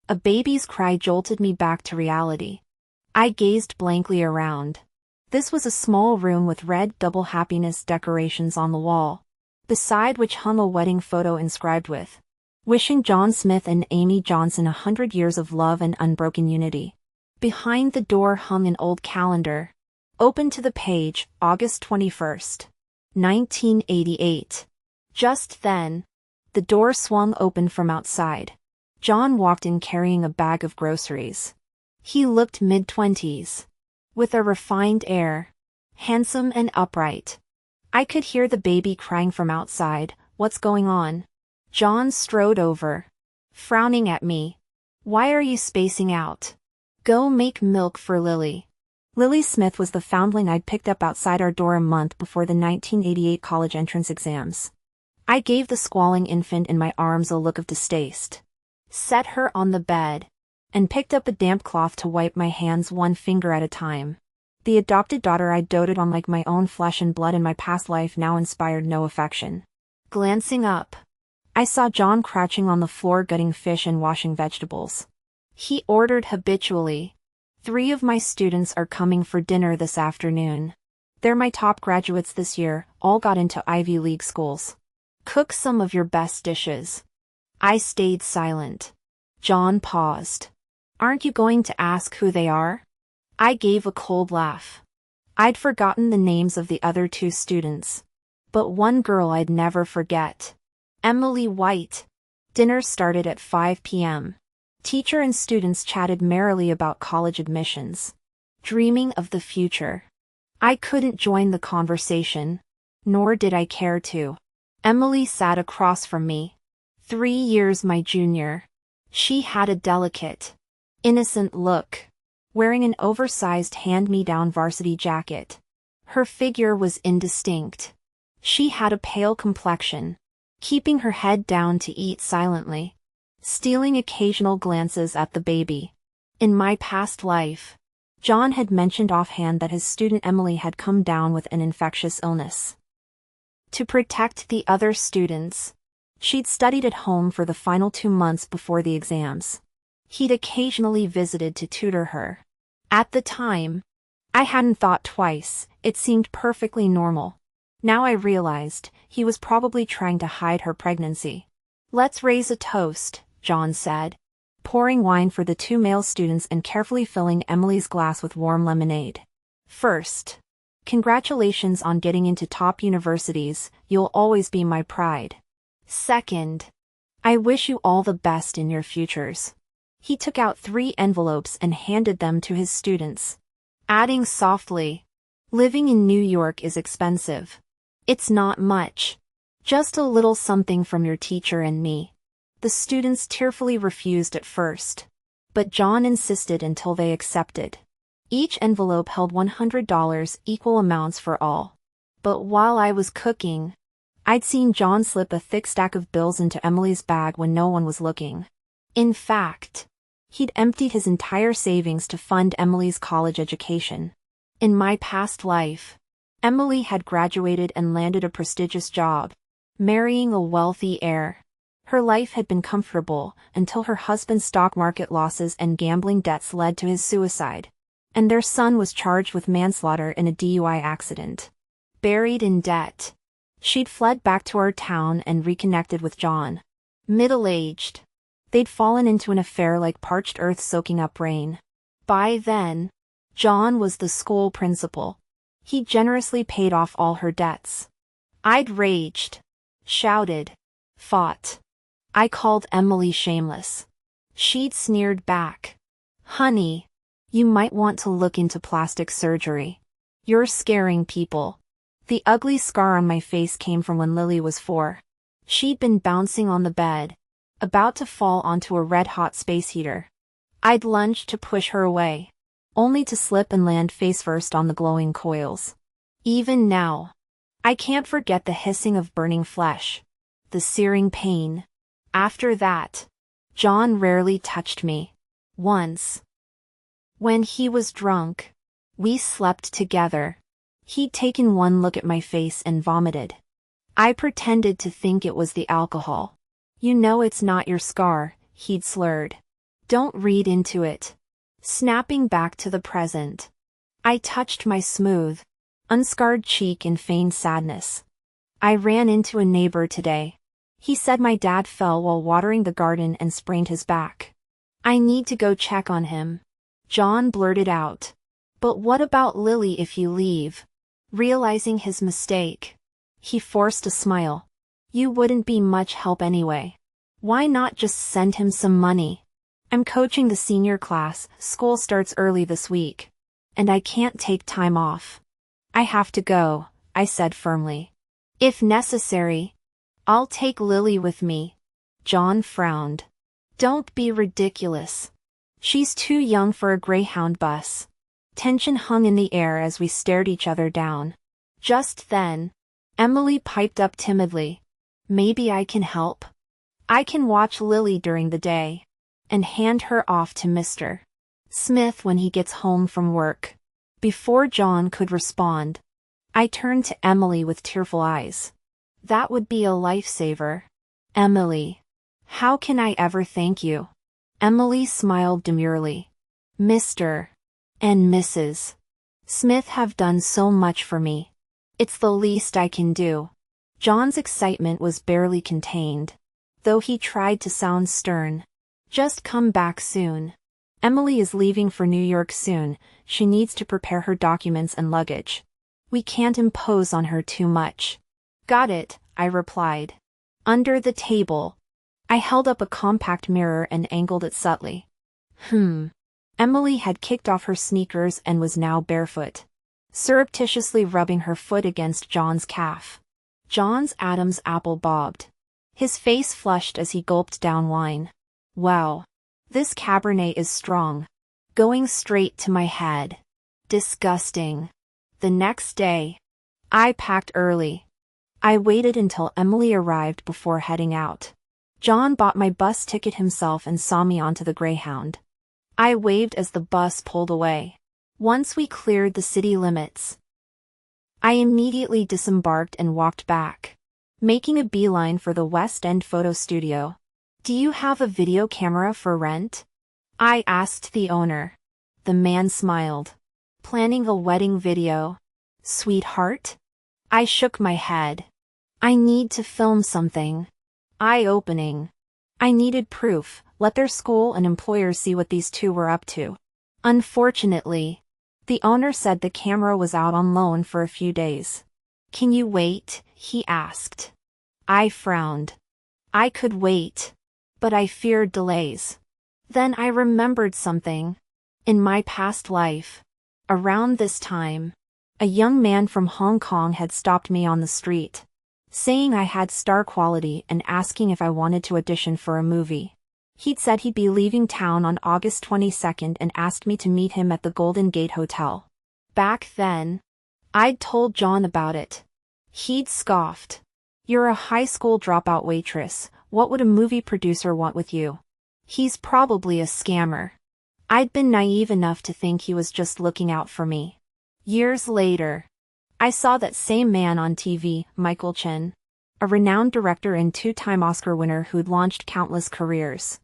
A baby's cry jolted me back to reality. I gazed blankly around. This was a small room with red double happiness decorations on the wall, beside which hung a wedding photo inscribed with, "Wishing John Smith and Amy Johnson 100 years of love and unbroken unity." Behind the door hung an old calendar. Open to the page, August 21st, 1988. Just then, the door swung open from outside. John walked in carrying a bag of groceries. He looked mid-twenties, with a refined air, handsome and upright. I could hear the baby crying from outside. "What's going on?" John strode over, frowning at me. "Why are you spacing out? Go make milk for Lily." Lily Smith was the foundling I'd picked up outside our door a month before the 1988 college entrance exams. I gave the squalling infant in my arms a look of distaste, set her on the bed, and picked up a damp cloth to wipe my hands one finger at a time. The adopted daughter I doted on like my own flesh and blood in my past life now inspired no affection. Glancing up, I saw John crouching on the floor gutting fish and washing vegetables. He ordered habitually. "3 of my students are coming for dinner this afternoon. They're my top graduates this year, all got into Ivy League schools. Cook some of your best dishes." I stayed silent. John paused. "Aren't you going to ask who they are?" I gave a cold laugh. I'd forgotten the names of the other 2 students, but one girl I'd never forget. Emily White. Dinner started at 5 p.m. Teacher and students chatted merrily about college admissions, dreaming of the future. I couldn't join the conversation, nor did I care to. Emily sat across from me, 3 years my junior. She had a delicate, innocent look, wearing an oversized hand-me-down varsity jacket. Her figure was indistinct. She had a pale complexion, keeping her head down to eat silently, stealing occasional glances at the baby. In my past life, John had mentioned offhand that his student Emily had come down with an infectious illness. To protect the other students, she'd studied at home for the final 2 months before the exams. He'd occasionally visited to tutor her. At the time, I hadn't thought twice. It seemed perfectly normal. Now I realized he was probably trying to hide her pregnancy. "Let's raise a toast," John said, pouring wine for the 2 male students and carefully filling Emily's glass with warm lemonade. "First, congratulations on getting into top universities. You'll always be my pride. Second, I wish you all the best in your futures." He took out 3 envelopes and handed them to his students, adding softly, "Living in New York is expensive. It's not much. Just a little something from your teacher and me." The students tearfully refused at first, but John insisted until they accepted. Each envelope held $100, equal amounts for all. But while I was cooking, I'd seen John slip a thick stack of bills into Emily's bag when no one was looking. In fact, he'd emptied his entire savings to fund Emily's college education. In my past life, Emily had graduated and landed a prestigious job, marrying a wealthy heir. Her life had been comfortable until her husband's stock market losses and gambling debts led to his suicide, and their son was charged with manslaughter in a DUI accident. Buried in debt, she'd fled back to our town and reconnected with John. Middle-aged, they'd fallen into an affair like parched earth soaking up rain. By then, John was the school principal. He generously paid off all her debts. I'd raged, shouted, fought. I called Emily shameless. She'd sneered back. "Honey, you might want to look into plastic surgery. You're scaring people." The ugly scar on my face came from when Lily was 4. She'd been bouncing on the bed, about to fall onto a red-hot space heater. I'd lunged to push her away, only to slip and land face-first on the glowing coils. Even now, I can't forget the hissing of burning flesh, the searing pain. After that, John rarely touched me. Once, when he was drunk, we slept together. He'd taken one look at my face and vomited. I pretended to think it was the alcohol. "You know it's not your scar," he'd slurred. Don't read into it. Snapping back to the present. I touched my smooth, unscarred cheek in feigned sadness. I ran into a neighbor today. He said my dad fell while watering the garden and sprained his back. I need to go check on him. John blurted out. But what about Lily if you leave? Realizing his mistake, he forced a smile. You wouldn't be much help anyway. Why not just send him some money? I'm coaching the senior class, school starts early this week. And I can't take time off. I have to go, I said firmly. If necessary, I'll take Lily with me. John frowned. Don't be ridiculous. She's too young for a Greyhound bus. Tension hung in the air as we stared each other down. Just then, Emily piped up timidly. Maybe I can help. I can watch Lily during the day. And hand her off to Mr. Smith when he gets home from work. Before John could respond, I turned to Emily with tearful eyes. That would be a lifesaver. Emily. How can I ever thank you? Emily smiled demurely. Mr. and Mrs. Smith have done so much for me. It's the least I can do. John's excitement was barely contained, though he tried to sound stern. Just come back soon. Emily is leaving for New York soon. She needs to prepare her documents and luggage. We can't impose on her too much. Got it, I replied. Under the table, I held up a compact mirror and angled it subtly. Emily had kicked off her sneakers and was now barefoot, surreptitiously rubbing her foot against John's calf. John's Adam's apple bobbed. His face flushed as he gulped down wine. Wow. This Cabernet is strong. Going straight to my head. Disgusting. The next day, I packed early. I waited until Emily arrived before heading out. John bought my bus ticket himself and saw me onto the Greyhound. I waved as the bus pulled away. Once we cleared the city limits, I immediately disembarked and walked back, making a beeline for the West End photo studio. Do you have a video camera for rent? I asked the owner. The man smiled. Planning a wedding video, sweetheart? I shook my head. I need to film something. Eye-opening. I needed proof. Let their school and employers see what these two were up to. Unfortunately, the owner said the camera was out on loan for a few days. Can you wait? He asked. I frowned. I could wait, but I feared delays. Then I remembered something. In my past life, around this time, a young man from Hong Kong had stopped me on the street, saying I had star quality and asking if I wanted to audition for a movie. He'd said he'd be leaving town on August 22nd and asked me to meet him at the Golden Gate Hotel. Back then, I'd told John about it. He'd scoffed. You're a high school dropout waitress, what would a movie producer want with you? He's probably a scammer. I'd been naive enough to think he was just looking out for me. Years later, I saw that same man on TV, Michael Chen, a renowned director and two-time Oscar winner who'd launched countless careers.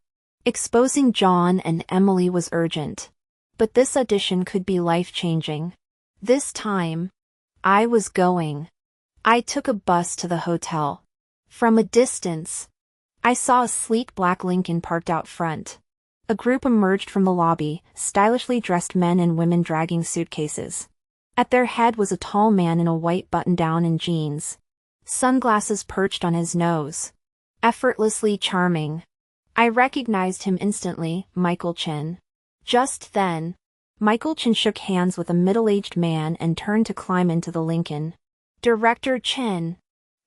Exposing John and Emily was urgent. But this audition could be life-changing. This time, I was going. I took a bus to the hotel. From a distance, I saw a sleek black Lincoln parked out front. A group emerged from the lobby, stylishly dressed men and women dragging suitcases. At their head was a tall man in a white button-down and jeans. Sunglasses perched on his nose. Effortlessly charming. I recognized him instantly, Michael Chen. Just then, Michael Chen shook hands with a middle-aged man and turned to climb into the Lincoln. Director Chen!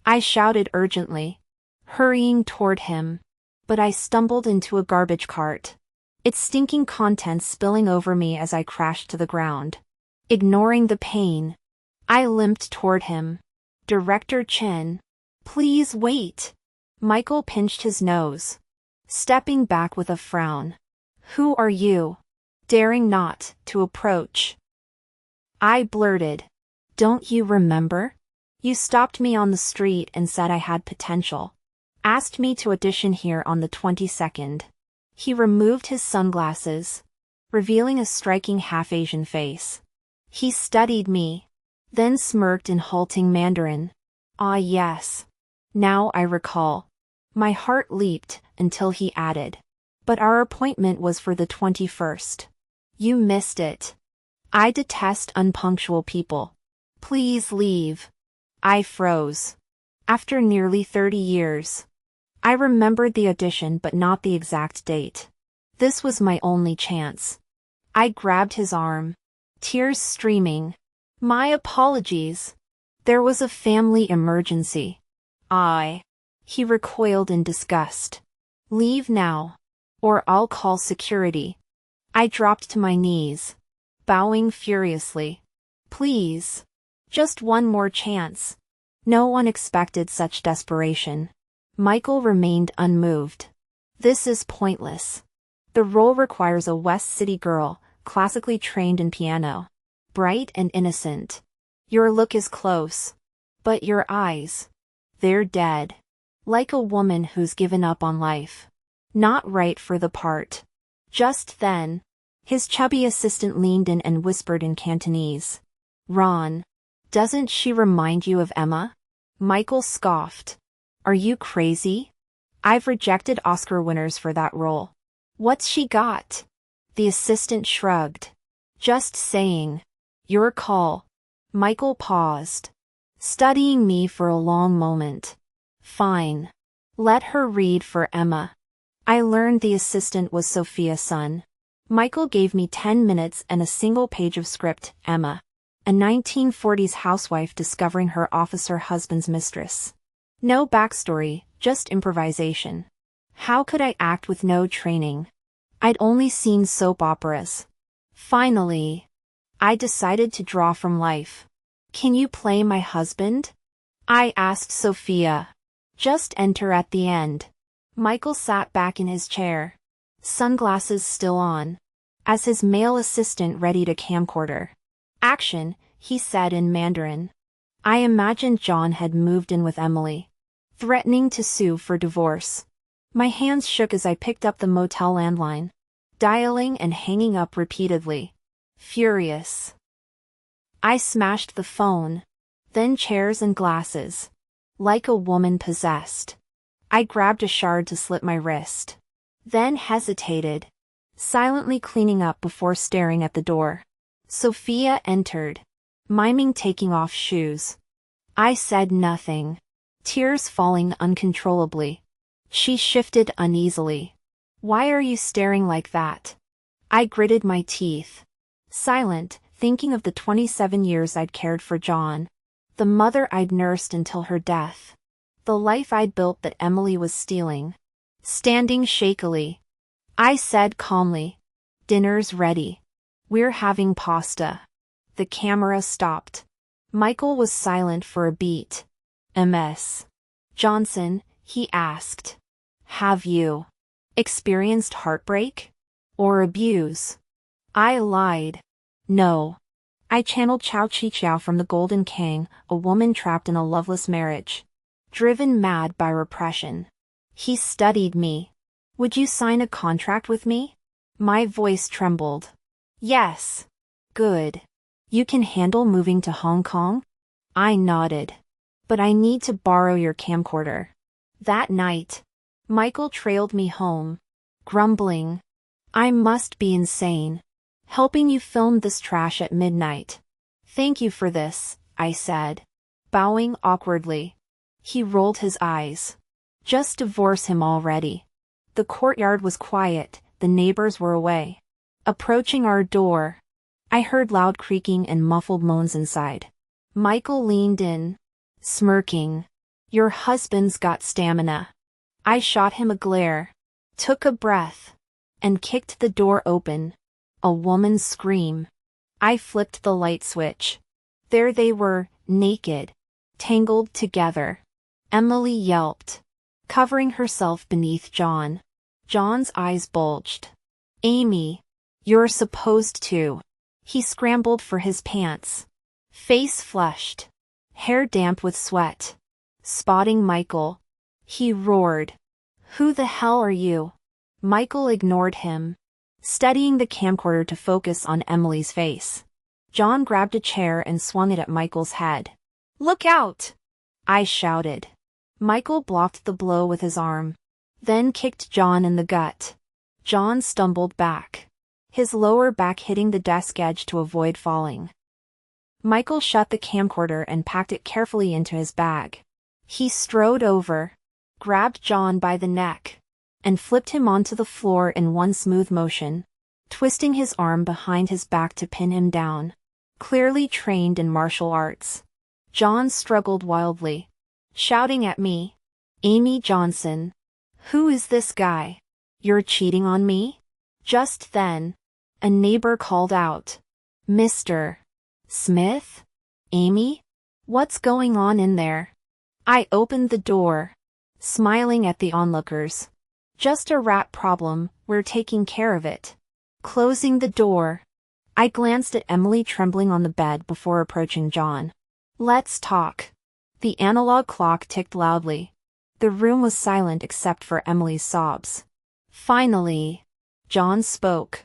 I shouted urgently, hurrying toward him. But I stumbled into a garbage cart, its stinking contents spilling over me as I crashed to the ground. Ignoring the pain, I limped toward him. Director Chen, please wait. Michael pinched his nose, stepping back with a frown. Who are you? Daring not to approach. I blurted. Don't you remember? You stopped me on the street and said I had potential. Asked me to audition here on the 22nd. He removed his sunglasses, revealing a striking half-Asian face. He studied me, then smirked in halting Mandarin. Ah yes. Now I recall. My heart leaped until he added. But our appointment was for the 21st. You missed it. I detest unpunctual people. Please leave. I froze. After nearly 30 years. I remembered the audition but not the exact date. This was my only chance. I grabbed his arm. Tears streaming. My apologies. There was a family emergency. He recoiled in disgust. Leave now. Or I'll call security. I dropped to my knees, bowing furiously. Please. Just one more chance. No one expected such desperation. Michael remained unmoved. This is pointless. The role requires a West City girl, classically trained in piano. Bright and innocent. Your look is close. But your eyes. They're dead. Like a woman who's given up on life. Not right for the part. Just then, his chubby assistant leaned in and whispered in Cantonese. Ron. Doesn't she remind you of Emma? Michael scoffed. Are you crazy? I've rejected Oscar winners for that role. What's she got? The assistant shrugged. Just saying. Your call. Michael paused, studying me for a long moment. Fine. Let her read for Emma. I learned the assistant was Sophia's son. Michael gave me 10 minutes and a single page of script. Emma, a 1940s housewife discovering her officer husband's mistress. No backstory, just improvisation. How could I act with no training? I'd only seen soap operas. Finally, I decided to draw from life. Can you play my husband? I asked Sophia. Just enter at the end. Michael sat back in his chair, sunglasses still on, as his male assistant readied a camcorder. Action, he said in Mandarin. I imagined John had moved in with Emily, threatening to sue for divorce. My hands shook as I picked up the motel landline, dialing and hanging up repeatedly. Furious. I smashed the phone, then chairs and glasses. Like a woman possessed. I grabbed a shard to slit my wrist. Then hesitated, silently cleaning up before staring at the door. Sophia entered, miming taking off shoes. I said nothing, tears falling uncontrollably. She shifted uneasily. Why are you staring like that? I gritted my teeth, silent, thinking of the 27 years I'd cared for John. The mother I'd nursed until her death. The life I'd built that Emily was stealing. Standing shakily, I said calmly, dinner's ready. We're having pasta. The camera stopped. Michael was silent for a beat. Ms. Johnson, he asked. Have you experienced heartbreak? Or abuse? I lied. No. I channeled Chao Chi Chiao from the Golden King, a woman trapped in a loveless marriage. Driven mad by repression. He studied me. Would you sign a contract with me? My voice trembled. Yes. Good. You can handle moving to Hong Kong? I nodded. But I need to borrow your camcorder. That night, Michael trailed me home, grumbling. I must be insane. Helping you film this trash at midnight. Thank you for this, I said, bowing awkwardly. He rolled his eyes. Just divorce him already. The courtyard was quiet, the neighbors were away. Approaching our door, I heard loud creaking and muffled moans inside. Michael leaned in, smirking. Your husband's got stamina. I shot him a glare, took a breath, and kicked the door open. A woman's scream. I flipped the light switch. There they were, naked, tangled together. Emily yelped, covering herself beneath John. John's eyes bulged. Amy, you're supposed to. He scrambled for his pants. Face flushed, hair damp with sweat. Spotting Michael, he roared. Who the hell are you? Michael ignored him, steadying the camcorder to focus on Emily's face. John grabbed a chair and swung it at Michael's head. "Look out!" I shouted. Michael blocked the blow with his arm, then kicked John in the gut. John stumbled back, his lower back hitting the desk edge to avoid falling. Michael shut the camcorder and packed it carefully into his bag. He strode over, grabbed John by the neck, and flipped him onto the floor in one smooth motion, twisting his arm behind his back to pin him down. Clearly trained in martial arts, John struggled wildly, shouting at me, "Amy Johnson, who is this guy? You're cheating on me?" Just then, a neighbor called out, "Mr. Smith? Amy? What's going on in there?" I opened the door, smiling at the onlookers. "Just a rat problem, we're taking care of it." Closing the door, I glanced at Emily trembling on the bed before approaching John. "Let's talk." The analog clock ticked loudly. The room was silent except for Emily's sobs. Finally, John spoke.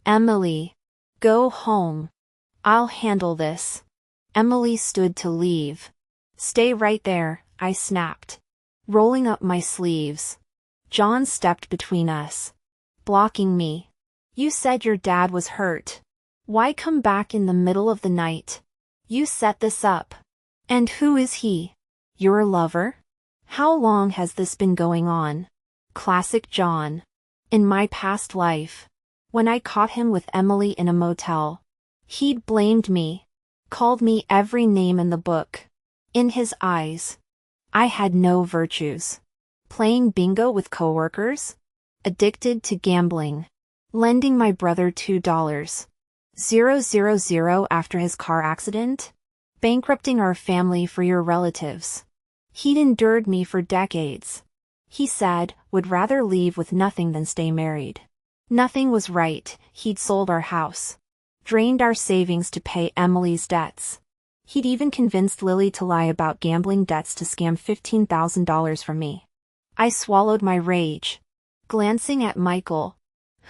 "Emily, go home. I'll handle this." Emily stood to leave. "Stay right there," I snapped, rolling up my sleeves. John stepped between us, blocking me. "You said your dad was hurt. Why come back in the middle of the night? You set this up. And who is he? Your lover? How long has this been going on?" Classic John. In my past life, when I caught him with Emily in a motel, he'd blamed me, called me every name in the book. In his eyes, I had no virtues. Playing bingo with coworkers, addicted to gambling, lending my brother $2,000 after his car accident, bankrupting our family for your relatives. He'd endured me for decades. He said, would rather leave with nothing than stay married. Nothing was right. He'd sold our house, drained our savings to pay Emily's debts. He'd even convinced Lily to lie about gambling debts to scam $15,000 from me. I swallowed my rage, glancing at Michael,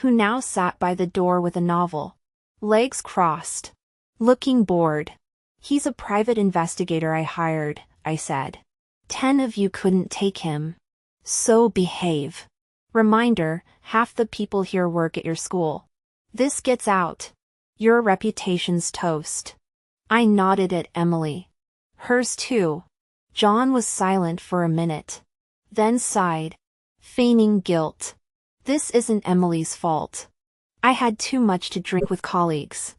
who now sat by the door with a novel, legs crossed, looking bored. "He's a private investigator I hired," I said. 10 of you couldn't take him. So behave. Reminder, half the people here work at your school. This gets out, your reputation's toast. I nodded at Emily. Hers too. John was silent for a minute, then sighed, feigning guilt. This isn't Emily's fault. I had too much to drink with colleagues.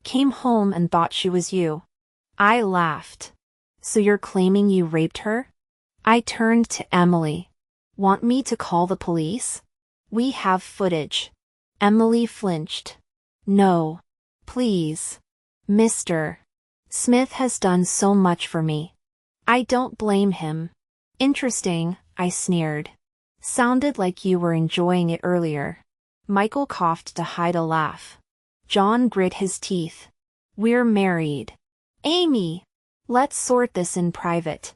Came home and thought she was you. I laughed. So you're claiming you raped her? I turned to Emily. Want me to call the police? We have footage. Emily flinched. No. Please. Mr. Smith has done so much for me. I don't blame him. Interesting, I sneered. Sounded like you were enjoying it earlier. Michael coughed to hide a laugh. John grit his teeth. We're married. Amy! Let's sort this in private.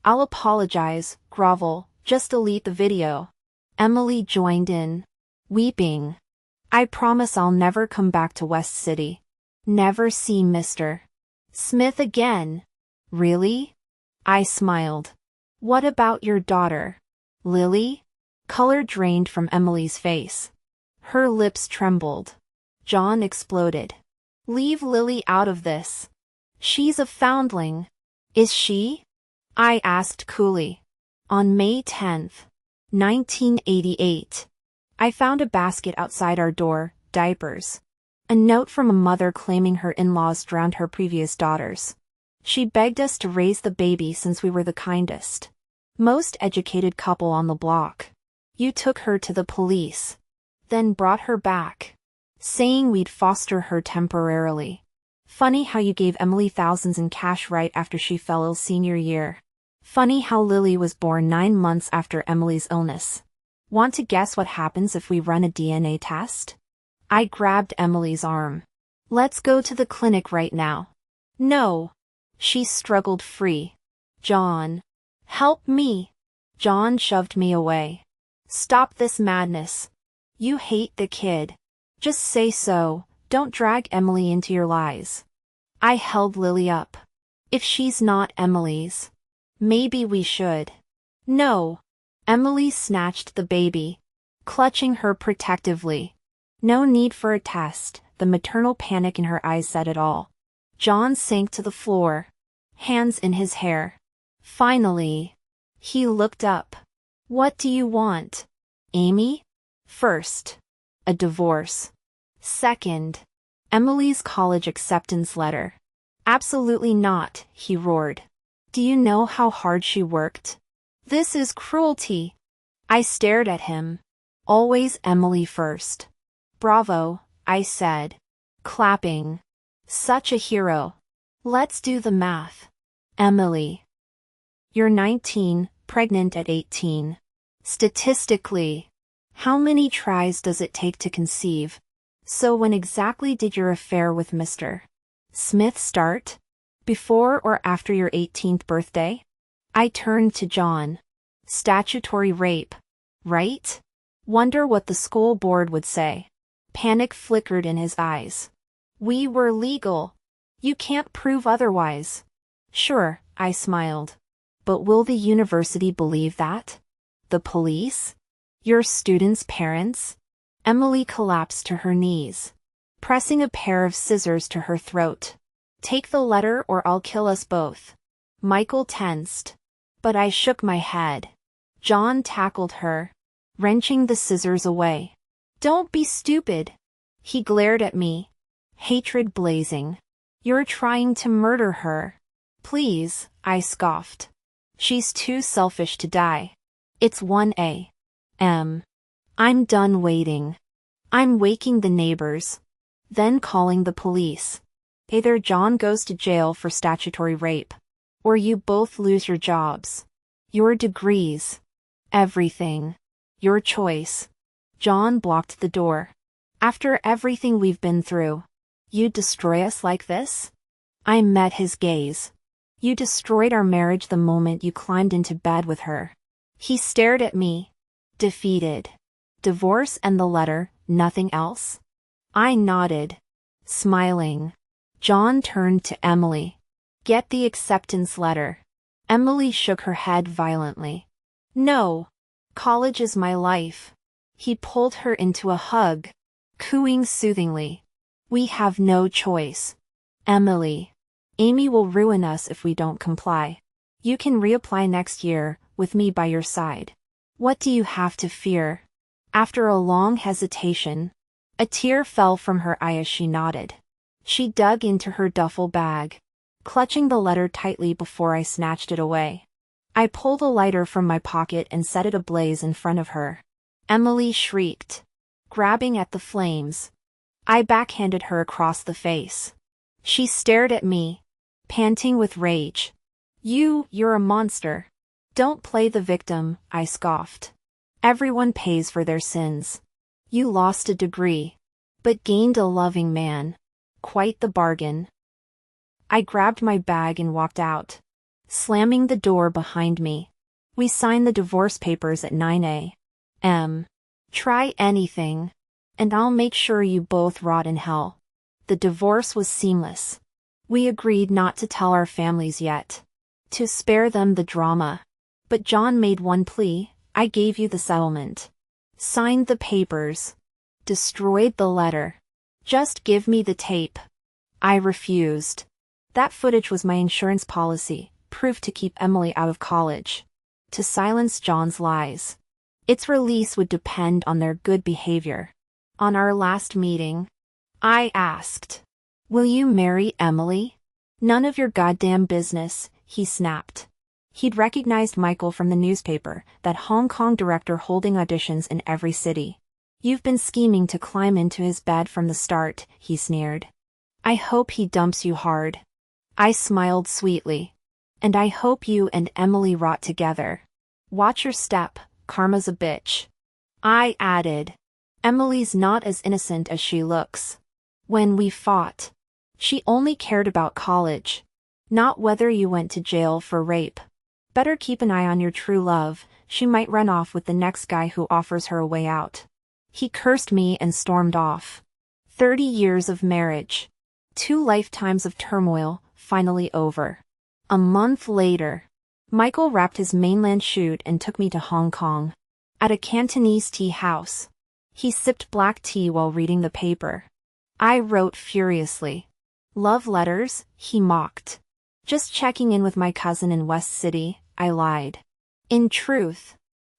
I'll apologize, grovel, just delete the video. Emily joined in, weeping. I promise I'll never come back to West City. Never see Mr. Smith again. Really? I smiled. What about your daughter? Lily? Color drained from Emily's face. Her lips trembled. John exploded. Leave Lily out of this. She's a foundling. Is she? I asked coolly. On May 10th, 1988, I found a basket outside our door, diapers. A note from a mother claiming her in-laws drowned her previous daughters. She begged us to raise the baby since we were the kindest, most educated couple on the block. You took her to the police, then brought her back, saying we'd foster her temporarily. Funny how you gave Emily thousands in cash right after she fell ill senior year. Funny how Lily was born 9 months after Emily's illness. Want to guess what happens if we run a DNA test? I grabbed Emily's arm. Let's go to the clinic right now. No. She struggled free. John. Help me. John shoved me away. Stop this madness. You hate the kid. Just say so, don't drag Emily into your lies. I held Lily up. If she's not Emily's, maybe we should. No. Emily snatched the baby, clutching her protectively. No need for a test, the maternal panic in her eyes said it all. John sank to the floor, hands in his hair. Finally, he looked up. What do you want, Amy? First, a divorce. Second, Emily's college acceptance letter. Absolutely not, he roared. Do you know how hard she worked? This is cruelty. I stared at him. Always Emily first. Bravo, I said, clapping. Such a hero. Let's do the math. Emily. You're 19, pregnant at 18. Statistically, how many tries does it take to conceive? So when exactly did your affair with Mr. Smith start? Before or after your 18th birthday? I turned to John. Statutory rape, right? Wonder what the school board would say. Panic flickered in his eyes. We were legal. You can't prove otherwise. Sure, I smiled. But will the university believe that? The police? Your students' parents? Emily collapsed to her knees, pressing a pair of scissors to her throat. Take the letter or I'll kill us both. Michael tensed, but I shook my head. John tackled her, wrenching the scissors away. Don't be stupid. He glared at me, hatred blazing. You're trying to murder her. Please, I scoffed. She's too selfish to die. It's 1 a.m. I'm done waiting. I'm waking the neighbors, then calling the police. Either John goes to jail for statutory rape, or you both lose your jobs, your degrees, everything. Your choice. John blocked the door. After everything we've been through, you'd destroy us like this? I met his gaze. You destroyed our marriage the moment you climbed into bed with her. He stared at me, defeated. Divorce and the letter, nothing else? I nodded, smiling. John turned to Emily. Get the acceptance letter. Emily shook her head violently. No. College is my life. He pulled her into a hug, cooing soothingly. We have no choice. Emily. Amy will ruin us if we don't comply. You can reapply next year, with me by your side. What do you have to fear? After a long hesitation, a tear fell from her eye as she nodded. She dug into her duffel bag, clutching the letter tightly before I snatched it away. I pulled a lighter from my pocket and set it ablaze in front of her. Emily shrieked, grabbing at the flames. I backhanded her across the face. She stared at me, panting with rage. You're a monster. Don't play the victim, I scoffed. Everyone pays for their sins. You lost a degree, but gained a loving man. Quite the bargain. I grabbed my bag and walked out, slamming the door behind me. We signed the divorce papers at 9 a.m. Try anything, and I'll make sure you both rot in hell. The divorce was seamless. We agreed not to tell our families yet, to spare them the drama. But John made one plea. I gave you the settlement. Signed the papers. Destroyed the letter. Just give me the tape. I refused. That footage was my insurance policy, proof to keep Emily out of college. To silence John's lies. Its release would depend on their good behavior. On our last meeting, I asked, will you marry Emily? None of your goddamn business, he snapped. He'd recognized Michael from the newspaper, that Hong Kong director holding auditions in every city. You've been scheming to climb into his bed from the start, he sneered. I hope he dumps you hard. I smiled sweetly. And I hope you and Emily rot together. Watch your step, karma's a bitch. I added. Emily's not as innocent as she looks. When we fought, she only cared about college, not whether you went to jail for rape. Better keep an eye on your true love, She might run off with the next guy who offers her a way out. He cursed me and stormed off. 30 years of marriage. 2 lifetimes of turmoil, finally over. A month later, Michael wrapped his mainland shoot and took me to Hong Kong. At a Cantonese tea house. He sipped black tea while reading the paper. I wrote furiously. Love letters, he mocked. Just checking in with my cousin in West City, I lied. In truth,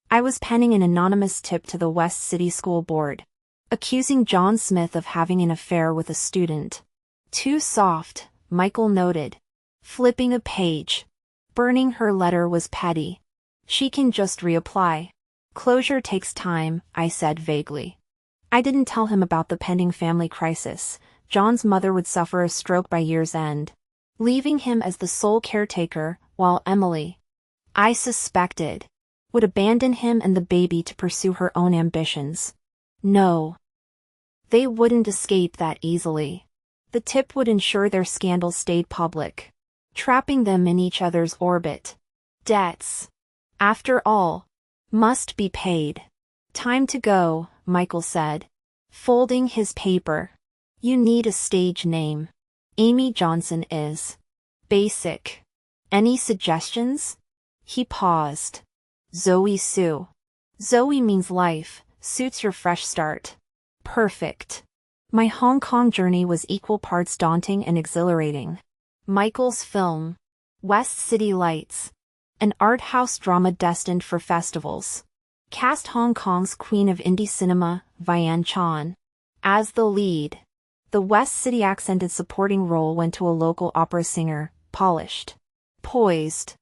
I was penning an anonymous tip to the West City School Board, accusing John Smith of having an affair with a student. Too soft, Michael noted. Flipping a page. Burning her letter was petty. She can just reapply. Closure takes time, I said vaguely. I didn't tell him about the pending family crisis. John's mother would suffer a stroke by year's end, leaving him as the sole caretaker, while Emily, I suspected, would abandon him and the baby to pursue her own ambitions. No. They wouldn't escape that easily. The tip would ensure their scandal stayed public, trapping them in each other's orbit. Debts, after all, must be paid. Time to go, Michael said, folding his paper. You need a stage name. Amy Johnson is basic. Any suggestions? He paused. Zoe Sue. Zoe means life, suits your fresh start. Perfect. My Hong Kong journey was equal parts daunting and exhilarating. Michael's film, West City Lights, an art house drama destined for festivals, cast Hong Kong's queen of indie cinema, Vian Chan, as the lead. The West City accented supporting role went to a local opera singer, polished, poised,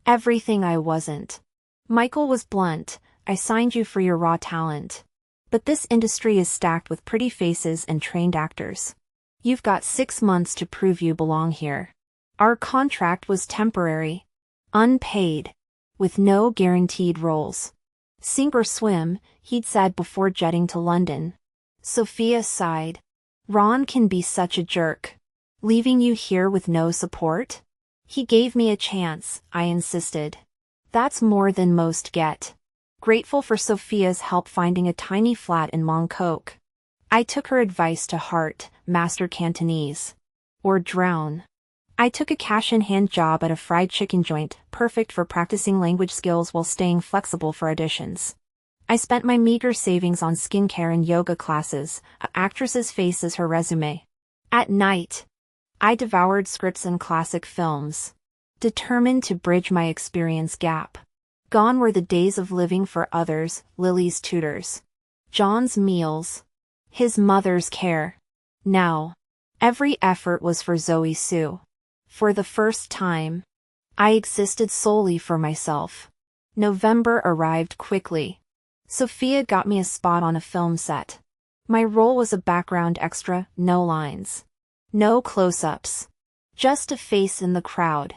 everything I wasn't. Michael was blunt. I signed you for your raw talent. But this industry is stacked with pretty faces and trained actors. You've got 6 months to prove you belong here. Our contract was temporary, unpaid, with no guaranteed roles. Sink or swim, he'd said before jetting to London. Sophia sighed. Ron can be such a jerk. Leaving you here with no support? He gave me a chance, I insisted. That's more than most get. Grateful for Sophia's help finding a tiny flat in Mong Kok. I took her advice to heart, master Cantonese. Or drown. I took a cash-in-hand job at a fried chicken joint, perfect for practicing language skills while staying flexible for auditions. I spent my meager savings on skincare and yoga classes, an actress's face as her resume. At night, I devoured scripts and classic films, determined to bridge my experience gap. Gone were the days of living for others, Lily's tutors, John's meals, his mother's care. Now, every effort was for Zoe Sue. For the first time, I existed solely for myself. November arrived quickly. Sophia got me a spot on a film set. My role was a background extra, no lines. No close-ups. Just a face in the crowd.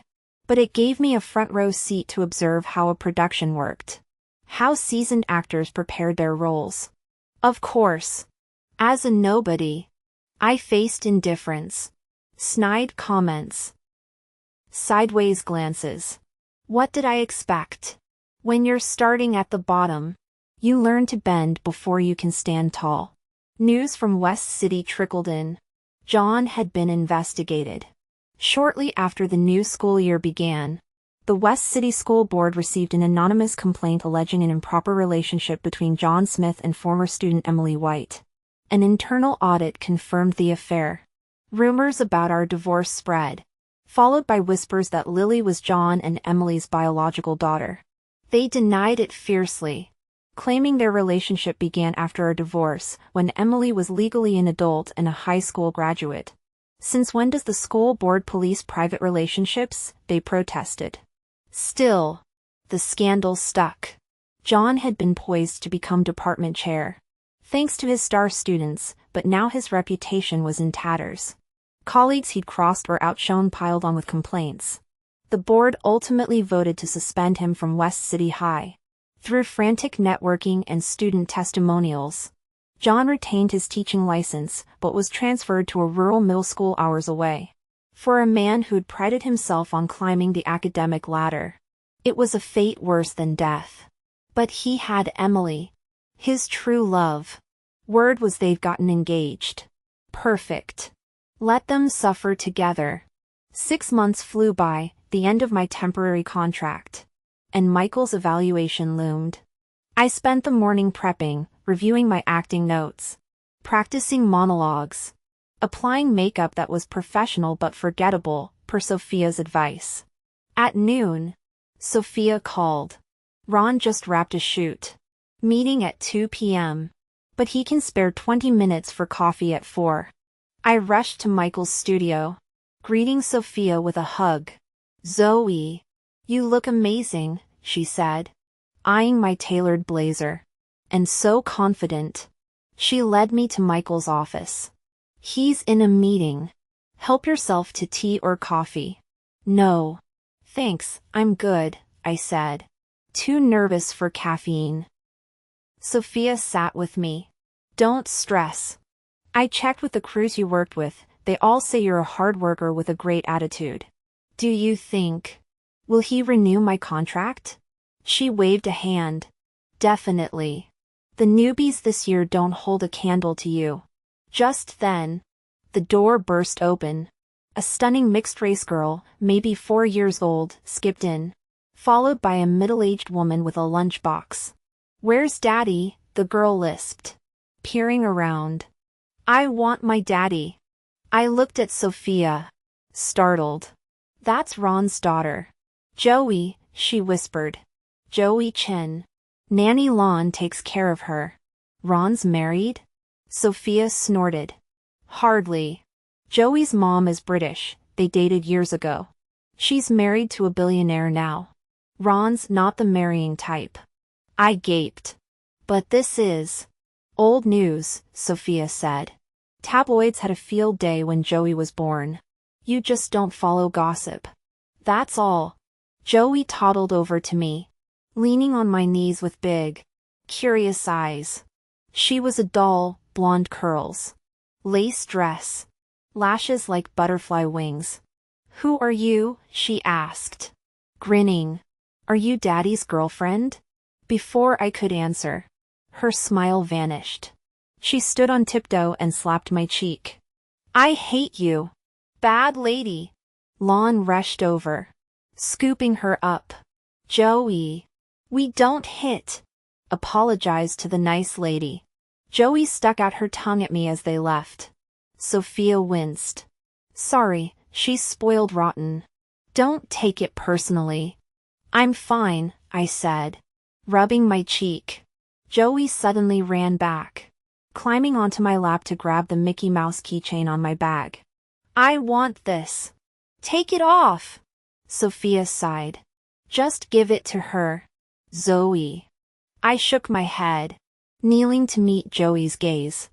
But it gave me a front-row seat to observe how a production worked. How seasoned actors prepared their roles. Of course, as a nobody, I faced indifference. Snide comments. Sideways glances. What did I expect? When you're starting at the bottom, you learn to bend before you can stand tall. News from West City trickled in. John had been investigated. Shortly after the new school year began, the West City School Board received an anonymous complaint alleging an improper relationship between John Smith and former student Emily White. An internal audit confirmed the affair. Rumors about our divorce spread, followed by whispers that Lily was John and Emily's biological daughter. They denied it fiercely, claiming their relationship began after our divorce, when Emily was legally an adult and a high school graduate. Since when does the school board police private relationships? They protested. Still, the scandal stuck. John had been poised to become department chair, thanks to his star students, but now his reputation was in tatters. Colleagues he'd crossed or outshone piled on with complaints. The board ultimately voted to suspend him from West City High. Through frantic networking and student testimonials, John retained his teaching license but was transferred to a rural middle school hours away. For a man who'd prided himself on climbing the academic ladder, it was a fate worse than death. But he had Emily. His true love. Word was they've gotten engaged. Perfect. Let them suffer together. 6 months flew by, the end of my temporary contract. And Michael's evaluation loomed. I spent the morning prepping, reviewing my acting notes, practicing monologues, applying makeup that was professional but forgettable, per Sophia's advice. At noon, Sophia called. Ron just wrapped a shoot. Meeting at 2 p.m. But he can spare 20 minutes for coffee at 4. I rushed to Michael's studio, greeting Sophia with a hug. "Zoe, you look amazing," she said, eyeing my tailored blazer. And so confident. She led me to Michael's office. "He's in a meeting. Help yourself to tea or coffee." "No. Thanks, I'm good," I said. Too nervous for caffeine. Sophia sat with me. "Don't stress. I checked with the crews you worked with, they all say you're a hard worker with a great attitude. Do you think... will he renew my contract?" She waved a hand. "Definitely. The newbies this year don't hold a candle to you." Just then, the door burst open. A stunning mixed-race girl, maybe 4 years old, skipped in, followed by a middle-aged woman with a lunchbox. "Where's Daddy?" the girl lisped, peering around. "I want my daddy." I looked at Sophia, startled. "That's Ron's daughter. Joey," she whispered. "Joey Chin. Nanny Lon takes care of her." "Ron's married?" Sophia snorted. "Hardly. Joey's mom is British, they dated years ago. She's married to a billionaire now. Ron's not the marrying type." I gaped. "But this is old news," Sophia said. "Tabloids had a field day when Joey was born. You just don't follow gossip. That's all." Joey toddled over to me, leaning on my knees with big, curious eyes. She was a doll, blonde curls, lace dress, lashes like butterfly wings. "Who are you?" she asked, grinning. "Are you Daddy's girlfriend?" Before I could answer, her smile vanished. She stood on tiptoe and slapped my cheek. "I hate you. Bad lady." Lon rushed over, scooping her up. "Joey, we don't hit." Apologize to the nice lady. Joey stuck out her tongue at me as they left. Sophia winced. "Sorry, she's spoiled rotten. Don't take it personally." "I'm fine," I said, rubbing my cheek. Joey suddenly ran back, climbing onto my lap to grab the Mickey Mouse keychain on my bag. "I want this." "Take it off." Sophia sighed. "Just give it to her, Zoe." I shook my head, kneeling to meet Joey's gaze.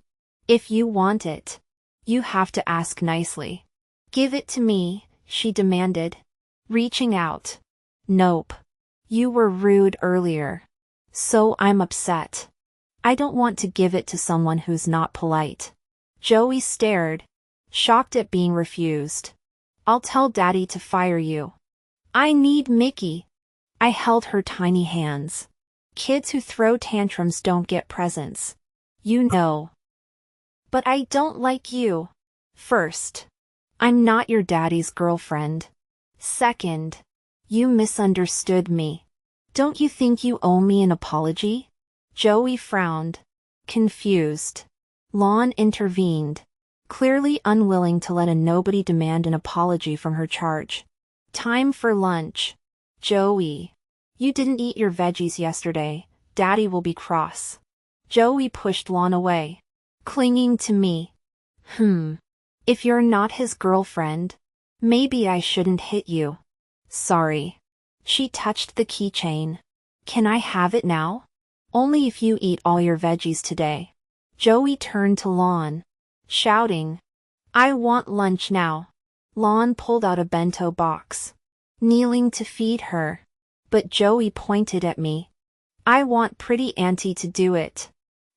"If you want it, you have to ask nicely." "Give it to me," she demanded, reaching out. "Nope. You were rude earlier. So I'm upset. I don't want to give it to someone who's not polite." Joey stared, shocked at being refused. "I'll tell Daddy to fire you." "I need Mickey." I held her tiny hands. "Kids who throw tantrums don't get presents. You know." "But I don't like you. First, I'm not your daddy's girlfriend. Second, you misunderstood me. Don't you think you owe me an apology?" Joey frowned, confused. Lon intervened, clearly unwilling to let a nobody demand an apology from her charge. "Time for lunch. Joey, you didn't eat your veggies yesterday. Daddy will be cross." Joey pushed Lon away, clinging to me. If you're not his girlfriend, maybe I shouldn't hit you." "Sorry." She touched the keychain. "Can I have it now?" "Only if you eat all your veggies today." Joey turned to Lon, shouting, "I want lunch now." Lon pulled out a bento box, kneeling to feed her. But Joey pointed at me. "I want pretty auntie to do it."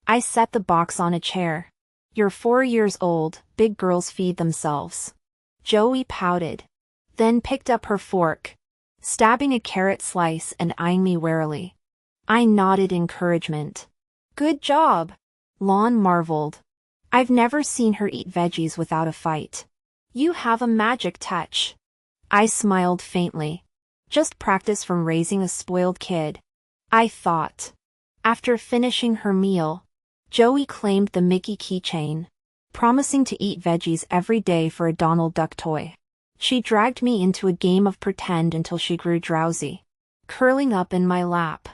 I set the box on a chair. "You're 4 years old, big girls feed themselves." Joey pouted, then picked up her fork, stabbing a carrot slice and eyeing me warily. I nodded encouragement. Good job. Lon marveled. I've never seen her eat veggies without a fight. You have a magic touch. I smiled faintly. Just practice from raising a spoiled kid, I thought. After finishing her meal, Joey claimed the Mickey keychain, promising to eat veggies every day for a Donald Duck toy. She dragged me into a game of pretend until she grew drowsy, curling up in my lap.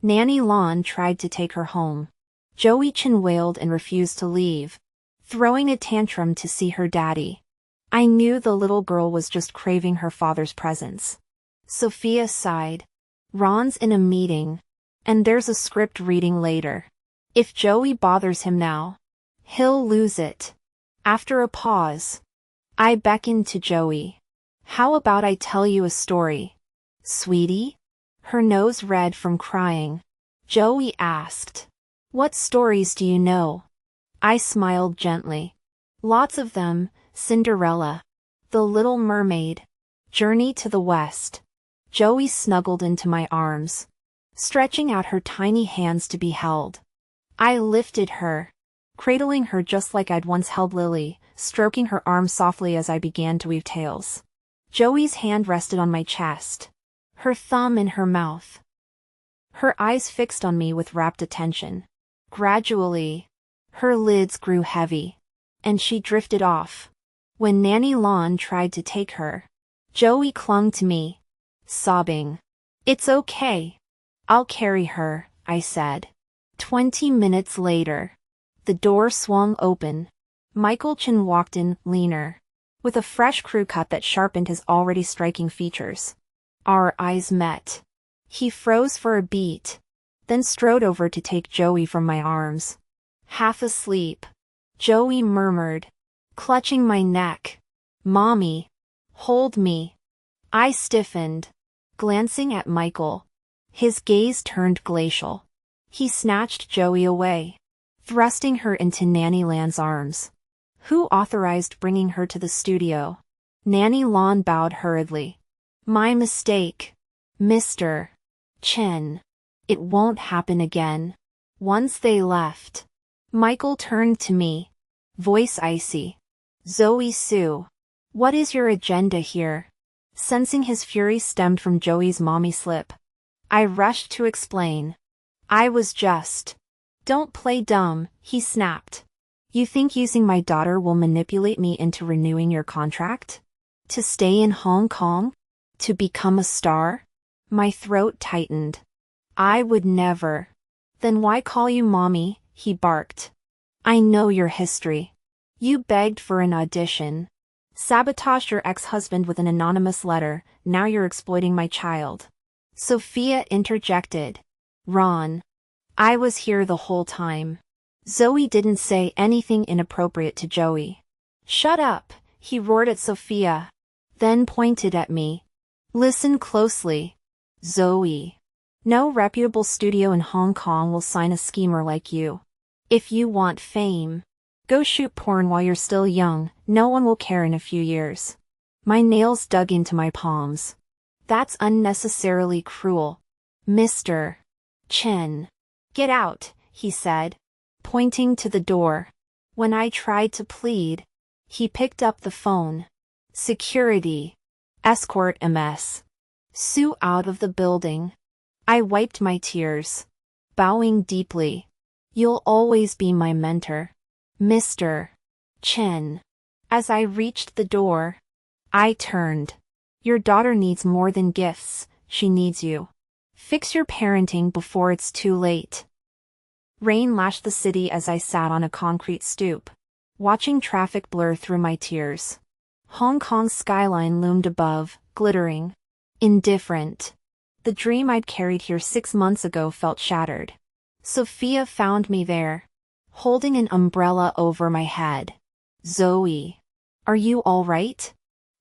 Nanny Lon tried to take her home. Joey Chin wailed and refused to leave, throwing a tantrum to see her daddy. I knew the little girl was just craving her father's presence. Sophia sighed. Ron's in a meeting, and there's a script reading later. If Joey bothers him now, he'll lose it. After a pause, I beckoned to Joey. How about I tell you a story, sweetie? Her nose red from crying, Joey asked. What stories do you know? I smiled gently. Lots of them. Cinderella, The Little Mermaid, Journey to the West. Joey snuggled into my arms, stretching out her tiny hands to be held. I lifted her, cradling her just like I'd once held Lily, stroking her arm softly as I began to weave tales. Joey's hand rested on my chest, her thumb in her mouth. Her eyes fixed on me with rapt attention. Gradually, her lids grew heavy, and she drifted off. When Nanny Lon tried to take her, Joey clung to me, sobbing. It's okay. I'll carry her, I said. 20 minutes later, the door swung open. Michael Chin walked in, leaner, with a fresh crew cut that sharpened his already striking features. Our eyes met. He froze for a beat, then strode over to take Joey from my arms. Half asleep, Joey murmured, clutching my neck. Mommy, hold me. I stiffened, glancing at Michael. His gaze turned glacial. He snatched Joey away, thrusting her into Nanny Lan's arms. Who authorized bringing her to the studio? Nanny Lon bowed hurriedly. My mistake, Mr. Chen. It won't happen again. Once they left, Michael turned to me, voice icy. Zoe Sue, what is your agenda here? Sensing his fury stemmed from Joey's mommy slip, I rushed to explain. I was just. Don't play dumb, he snapped. You think using my daughter will manipulate me into renewing your contract? To stay in Hong Kong? To become a star? My throat tightened. I would never. Then why call you mommy? He barked. I know your history. You begged for an audition, sabotaged your ex-husband with an anonymous letter, now you're exploiting my child. Sophia interjected. Ron. I was here the whole time. Zoe didn't say anything inappropriate to Joey. Shut up, he roared at Sophia, then pointed at me. Listen closely, Zoe. No reputable studio in Hong Kong will sign a schemer like you. If you want fame, go shoot porn while you're still young, no one will care in a few years. My nails dug into my palms. That's unnecessarily cruel. Mr. Chen. Get out, he said, pointing to the door. When I tried to plead, he picked up the phone. Security. Escort MS. Sue out of the building. I wiped my tears, bowing deeply. You'll always be my mentor, Mr. Chen. As I reached the door, I turned. Your daughter needs more than gifts, she needs you. Fix your parenting before it's too late. Rain lashed the city as I sat on a concrete stoop, watching traffic blur through my tears. Hong Kong's skyline loomed above, glittering, indifferent. The dream I'd carried here 6 months ago felt shattered. Sophia found me there, holding an umbrella over my head. Zoe, are you all right?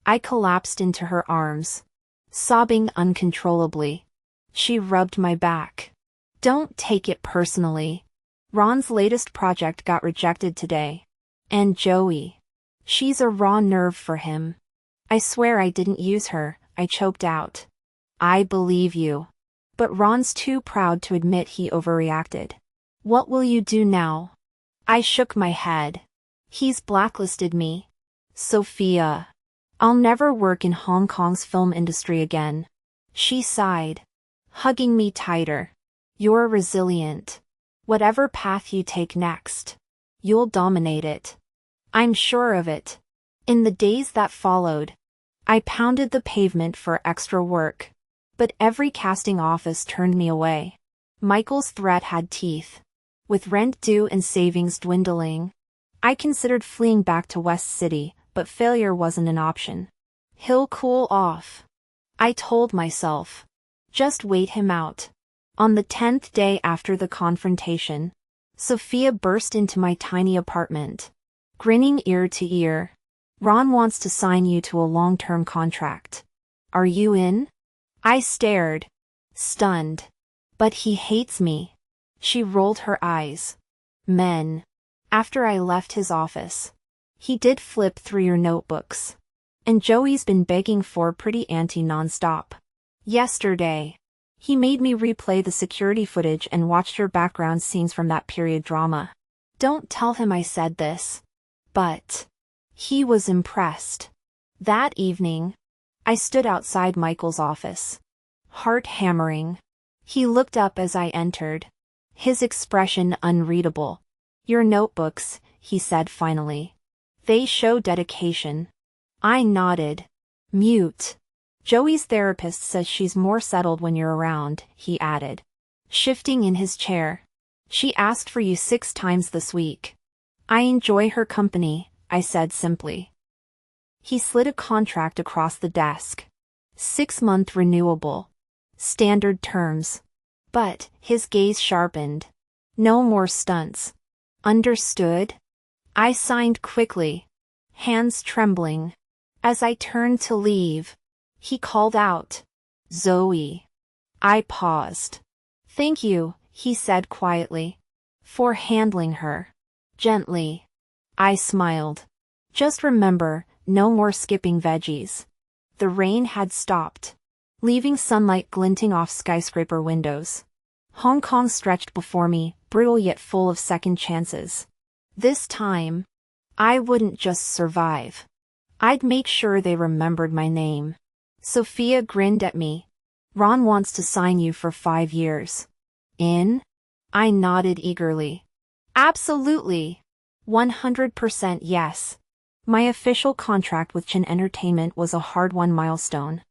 I collapsed into her arms, sobbing uncontrollably. She rubbed my back. Don't take it personally. Ron's latest project got rejected today. And Joey. She's a raw nerve for him. I swear I didn't use her, I choked out. I believe you. But Ron's too proud to admit he overreacted. What will you do now? I shook my head. He's blacklisted me. Sophia. I'll never work in Hong Kong's film industry again. She sighed, hugging me tighter. You're resilient. Whatever path you take next, you'll dominate it. I'm sure of it. In the days that followed, I pounded the pavement for extra work. But every casting office turned me away. Michael's threat had teeth. With rent due and savings dwindling, I considered fleeing back to West City, but failure wasn't an option. He'll cool off, I told myself. Just wait him out. On the 10th day after the confrontation, Sophia burst into my tiny apartment, grinning ear to ear. Ron wants to sign you to a long-term contract. Are you in? I stared, stunned. But he hates me. She rolled her eyes. Men. After I left his office, he did flip through your notebooks. And Joey's been begging for Pretty Auntie nonstop. Yesterday, he made me replay the security footage and watched her background scenes from that period drama. Don't tell him I said this. But he was impressed. That evening, I stood outside Michael's office, heart hammering. He looked up as I entered, his expression unreadable. Your notebooks, he said finally. They show dedication. I nodded. Mute. Joey's therapist says she's more settled when you're around, he added, shifting in his chair. She asked for you 6 times this week. I enjoy her company, I said simply. He slid a contract across the desk. 6-month renewable. Standard terms. But his gaze sharpened. No more stunts. Understood? I signed quickly, hands trembling. As I turned to leave, he called out, Zoe. I paused. Thank you, he said quietly, for handling her. Gently. I smiled. Just remember, no more skipping veggies. The rain had stopped, leaving sunlight glinting off skyscraper windows. Hong Kong stretched before me, brutal yet full of second chances. This time, I wouldn't just survive. I'd make sure they remembered my name. Sophia grinned at me. Ron wants to sign you for 5 years. In? I nodded eagerly. Absolutely. 100% yes. My official contract with Chin Entertainment was a hard-won milestone.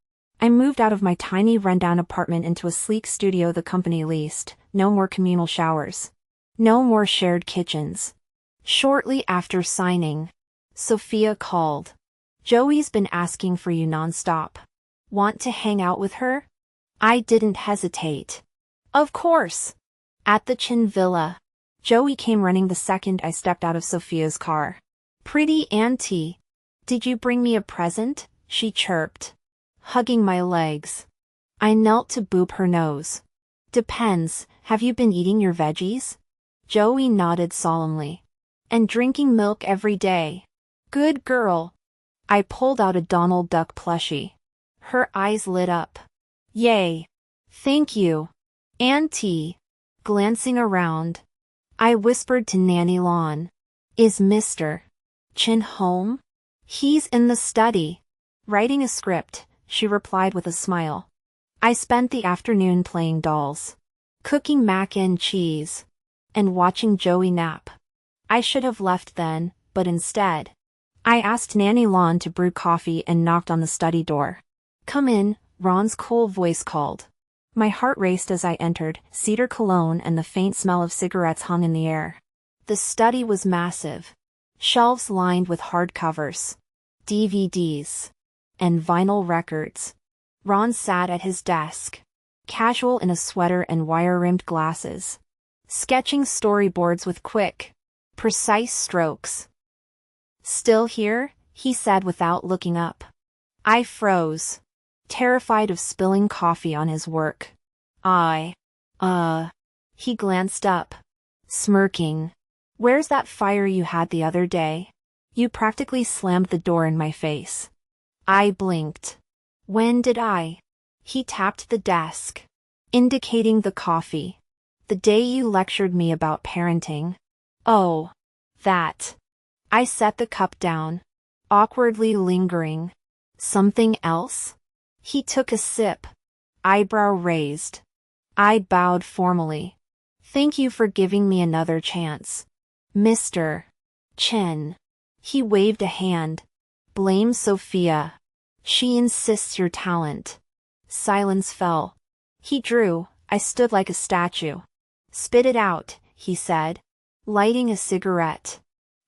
I moved out of my tiny rundown apartment into a sleek studio the company leased. No more communal showers. No more shared kitchens. Shortly after signing, Sophia called. Joey's been asking for you nonstop. Want to hang out with her? I didn't hesitate. Of course. At the Chin Villa, Joey came running the second I stepped out of Sophia's car. Pretty Auntie. Did you bring me a present? She chirped, hugging my legs. I knelt to boop her nose. Depends, have you been eating your veggies? Joey nodded solemnly. And drinking milk every day. Good girl. I pulled out a Donald Duck plushie. Her eyes lit up. Yay. Thank you, Auntie. Glancing around, I whispered to Nanny Lon. Is Mr. Chin home? He's in the study. Writing a script, she replied with a smile. I spent the afternoon playing dolls, cooking mac and cheese, and watching Joey nap. I should have left then, but instead, I asked Nanny Lon to brew coffee and knocked on the study door. Come in, Ron's cool voice called. My heart raced as I entered, cedar cologne and the faint smell of cigarettes hung in the air. The study was massive. Shelves lined with hardcovers, DVDs, and vinyl records. Ron sat at his desk, casual in a sweater and wire-rimmed glasses, sketching storyboards with quick, precise strokes. Still here? He said without looking up. I froze, terrified of spilling coffee on his work. He glanced up, smirking. Where's that fire you had the other day? You practically slammed the door in my face. I blinked. When did I? He tapped the desk. indicating the coffee. The day you lectured me about parenting. Oh. That. I set the cup down, awkwardly lingering. Something else? He took a sip, eyebrow raised. I bowed formally. Thank you for giving me another chance. Mr. Chin. He waved a hand. Blame Sophia. She insists your talent. Silence fell. He drew. I stood like a statue. Spit it out, he said, lighting a cigarette.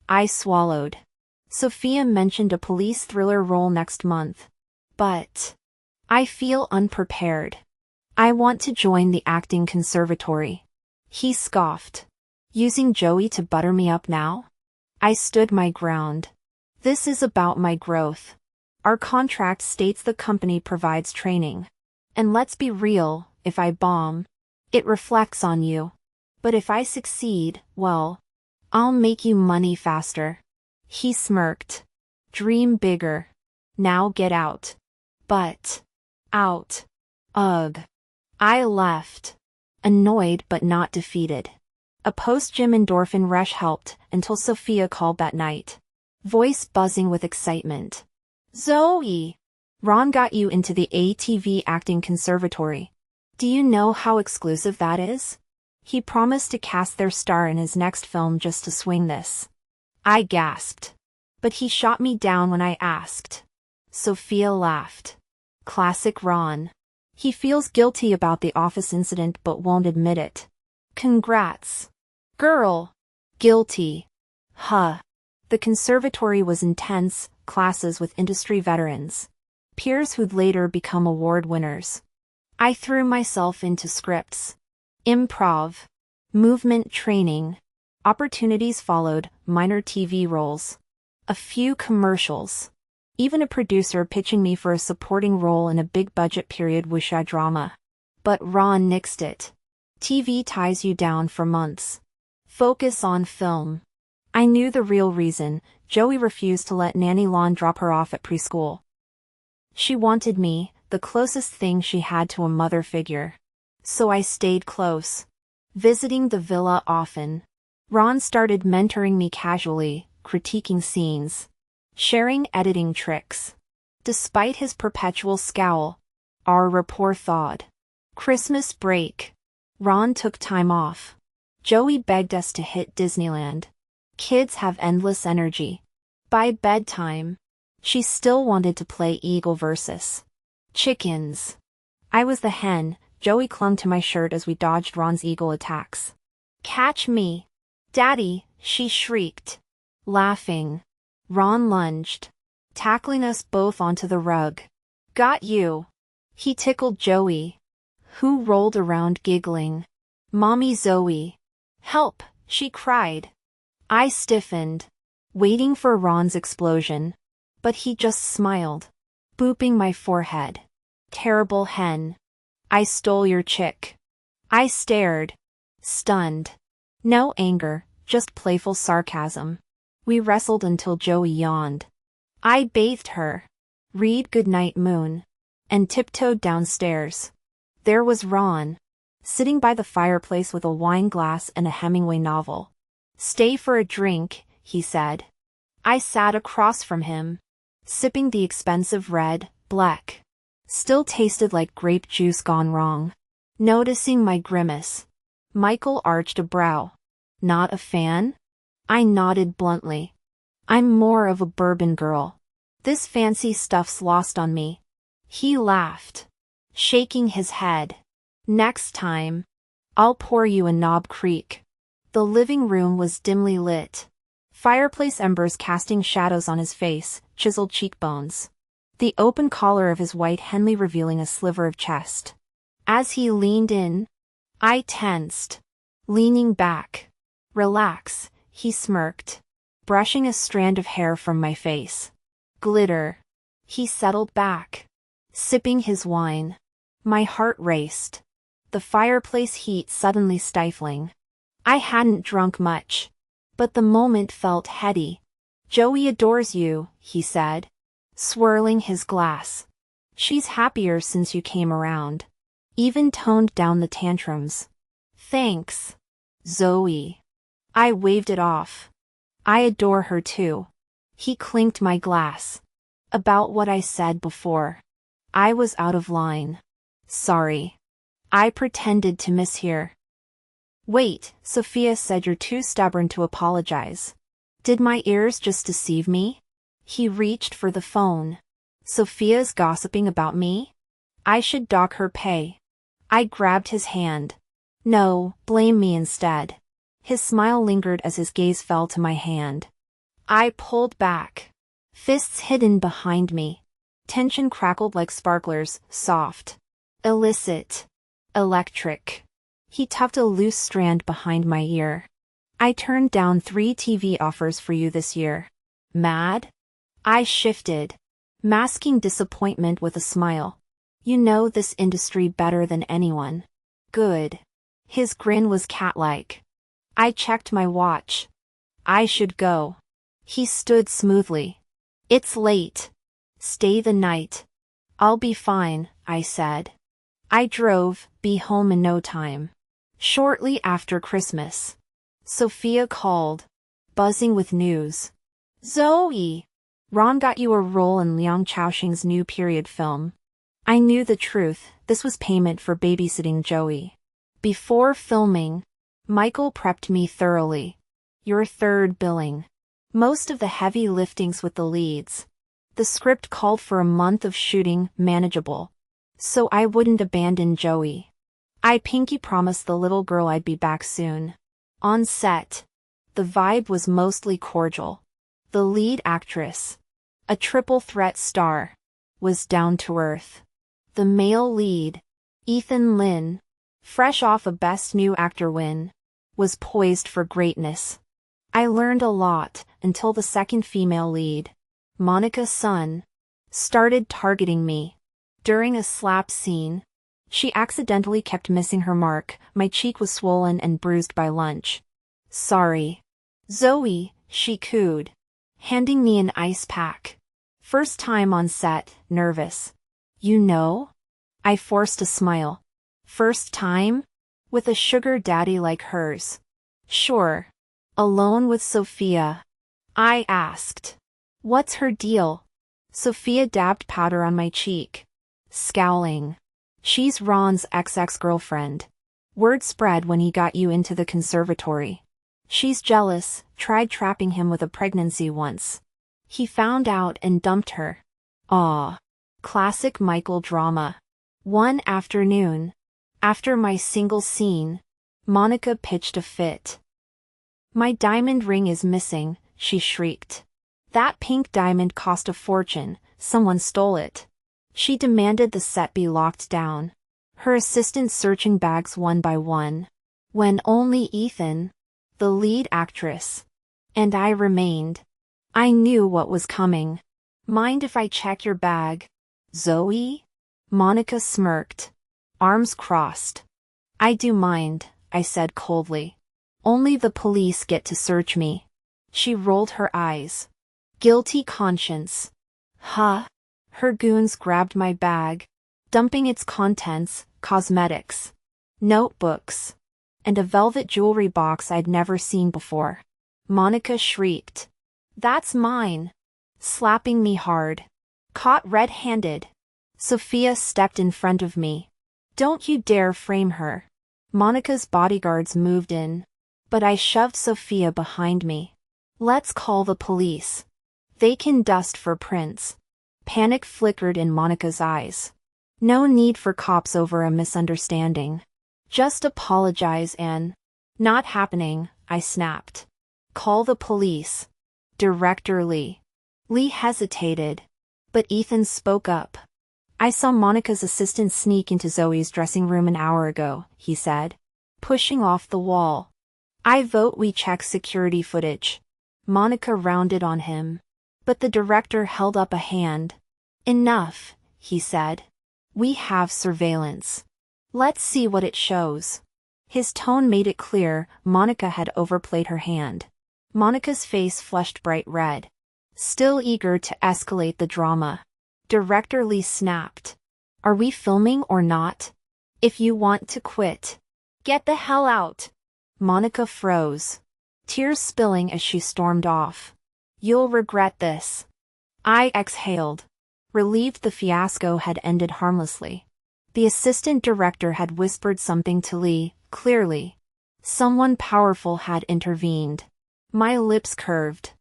I swallowed. Sophia mentioned a police thriller role next month. But I feel unprepared. I want to join the acting conservatory. He scoffed. Using Joey to butter me up now? I stood my ground. This is about my growth. Our contract states the company provides training. And let's be real, if I bomb, it reflects on you. But if I succeed, well, I'll make you money faster. He smirked. Dream bigger. Now get out. But. Out. Ugh. I left. Annoyed but not defeated. A post-gym endorphin rush helped until Sophia called that night. Voice buzzing with excitement. Zoe! Ron got you into the ATV acting conservatory. Do you know how exclusive that is? He promised to cast their star in his next film just to swing this. I gasped. But he shot me down when I asked. Sophia laughed. Classic Ron. He feels guilty about the office incident but won't admit it. Congrats. Girl. Guilty. Huh. The conservatory was intense, classes with industry veterans. Peers who'd later become award winners. I threw myself into scripts. Improv. Movement training. Opportunities followed, minor TV roles. A few commercials. Even a producer pitching me for a supporting role in a big-budget period wuxia drama. But Ron nixed it. TV ties you down for months. Focus on film. I knew the real reason. Joey refused to let Nanny Lon drop her off at preschool. She wanted me, the closest thing she had to a mother figure. So I stayed close. Visiting the villa often. Ron started mentoring me casually, critiquing scenes. Sharing editing tricks. Despite his perpetual scowl, our rapport thawed. Christmas break. Ron took time off. Joey begged us to hit Disneyland. Kids have endless energy. By bedtime, she still wanted to play Eagle versus chickens. I was the hen. Joey clung to my shirt as we dodged Ron's eagle attacks. Catch me. Daddy, she shrieked. Laughing. Ron lunged, tackling us both onto the rug. Got you. He tickled Joey, who rolled around giggling. Mommy Zoe. Help, she cried. I stiffened, waiting for Ron's explosion. But he just smiled, booping my forehead. Terrible hen. I stole your chick. I stared, stunned. No anger, just playful sarcasm. We wrestled until Joey yawned. I bathed her, read Goodnight Moon, and tiptoed downstairs. There was Ron, sitting by the fireplace with a wine glass and a Hemingway novel. Stay for a drink, he said. I sat across from him, sipping the expensive red, black. Still tasted like grape juice gone wrong. Noticing my grimace, Michael arched a brow. Not a fan? I nodded bluntly. I'm more of a bourbon girl. This fancy stuff's lost on me. He laughed, shaking his head. Next time, I'll pour you a Knob Creek. The living room was dimly lit. Fireplace embers casting shadows on his face, chiseled cheekbones. The open collar of his white Henley revealing a sliver of chest. As he leaned in, I tensed. Leaning back. Relax, he smirked, brushing a strand of hair from my face. Glitter. He settled back, sipping his wine. My heart raced. The fireplace heat suddenly stifling. I hadn't drunk much, but the moment felt heady. Joey adores you, he said, swirling his glass. She's happier since you came around. even toned down the tantrums. Thanks, Zoe. I waved it off. I adore her too. He clinked my glass. About what I said before. I was out of line. Sorry. I pretended to mishear. Wait, Sophia said you're too stubborn to apologize. Did my ears just deceive me? He reached for the phone. Sophia's gossiping about me? I should dock her pay. I grabbed his hand. No, blame me instead. His smile lingered as his gaze fell to my hand. I pulled back. Fists hidden behind me. Tension crackled like sparklers, soft. Illicit. Electric. He tucked a loose strand behind my ear. I turned down 3 TV offers for you this year. Mad? I shifted, masking disappointment with a smile. You know this industry better than anyone. Good. His grin was cat-like. I checked my watch. I should go. He stood smoothly. It's late. Stay the night. I'll be fine, I said. I drove, be home in no time. Shortly after Christmas. Sophia called, buzzing with news. Zoe! Ron got you a role in Liang Chaoxing's new period film. I knew the truth, this was payment for babysitting Joey. Before filming, Michael prepped me thoroughly. Your third billing. Most of the heavy liftings with the leads. The script called for a month of shooting, manageable. So I wouldn't abandon Joey. I pinky promised the little girl I'd be back soon. On set, the vibe was mostly cordial. The lead actress, a triple threat star, was down to earth. The male lead, Ethan Lin, fresh off a Best New Actor win, was poised for greatness. I learned a lot until the second female lead, Monica Sun, started targeting me. During a slap scene, she accidentally kept missing her mark. My cheek was swollen and bruised by lunch. Sorry. Zoe, she cooed, handing me an ice pack. First time on set, nervous. You know? I forced a smile. First time? With a sugar daddy like hers. Sure. Alone with Sophia? I asked. What's her deal? Sophia dabbed powder on my cheek. Scowling. She's Ron's ex-girlfriend. Word spread when he got you into the conservatory. She's jealous, tried trapping him with a pregnancy once. He found out and dumped her. Aw. Classic Michael drama. One afternoon, after my single scene, Monica pitched a fit. My diamond ring is missing, she shrieked. That pink diamond cost a fortune, someone stole it. She demanded the set be locked down. Her assistant searching bags one by one. When only Ethan, the lead actress, and I remained. I knew what was coming. Mind if I check your bag, Zoe? Monica smirked. Arms crossed. I do mind, I said coldly. Only the police get to search me. She rolled her eyes. Guilty conscience. Huh? Her goons grabbed my bag, dumping its contents, cosmetics, notebooks, and a velvet jewelry box I'd never seen before. Monica shrieked. That's mine. Slapping me hard. Caught red-handed. Sophia stepped in front of me. Don't you dare frame her. Monica's bodyguards moved in, but I shoved Sophia behind me. Let's call the police. They can dust for prints. Panic flickered in Monica's eyes. No need for cops over a misunderstanding. Just apologize and... Not happening, I snapped. Call the police. Director Lee. Lee hesitated, but Ethan spoke up. I saw Monica's assistant sneak into Zoe's dressing room an hour ago, he said, pushing off the wall. I vote we check security footage. Monica rounded on him. But the director held up a hand. Enough, he said. We have surveillance. Let's see what it shows. His tone made it clear Monica had overplayed her hand. Monica's face flushed bright red. Still eager to escalate the drama. Director Lee snapped. Are we filming or not? If you want to quit, get the hell out. Monica froze, tears spilling as she stormed off. You'll regret this. I exhaled, relieved the fiasco had ended harmlessly. The assistant director had whispered something to Lee, clearly. Someone powerful had intervened. My lips curved.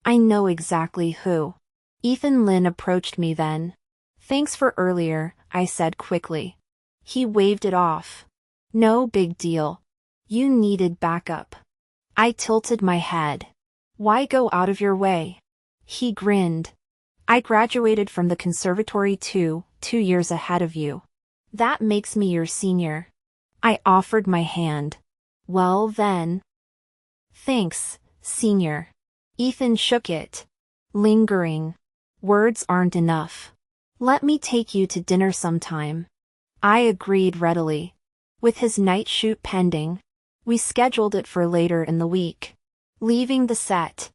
I know exactly who. Ethan Lin approached me then. Thanks for earlier, I said quickly. He waved it off. No big deal. You needed backup. I tilted my head. Why go out of your way? He grinned. I graduated from the conservatory too, 2 years ahead of you. That makes me your senior. I offered my hand. Well then. Thanks, senior. Ethan shook it. Lingering. Words aren't enough. Let me take you to dinner sometime. I agreed readily. With his night shoot pending, we scheduled it for later in the week. Leaving the set,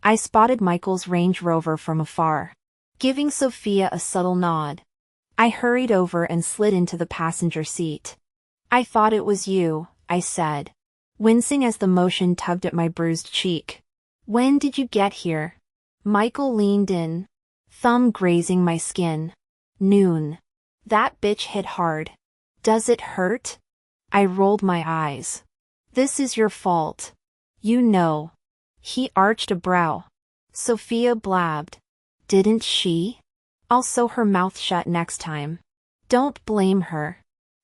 I spotted Michael's Range Rover from afar. Giving Sophia a subtle nod, I hurried over and slid into the passenger seat. I thought it was you, I said, wincing as the motion tugged at my bruised cheek. When did you get here? Michael leaned in, thumb grazing my skin. Noon. That bitch hit hard. Does it hurt? I rolled my eyes. This is your fault. You know. He arched a brow. Sophia blabbed. Didn't she? I'll sew her mouth shut next time. Don't blame her.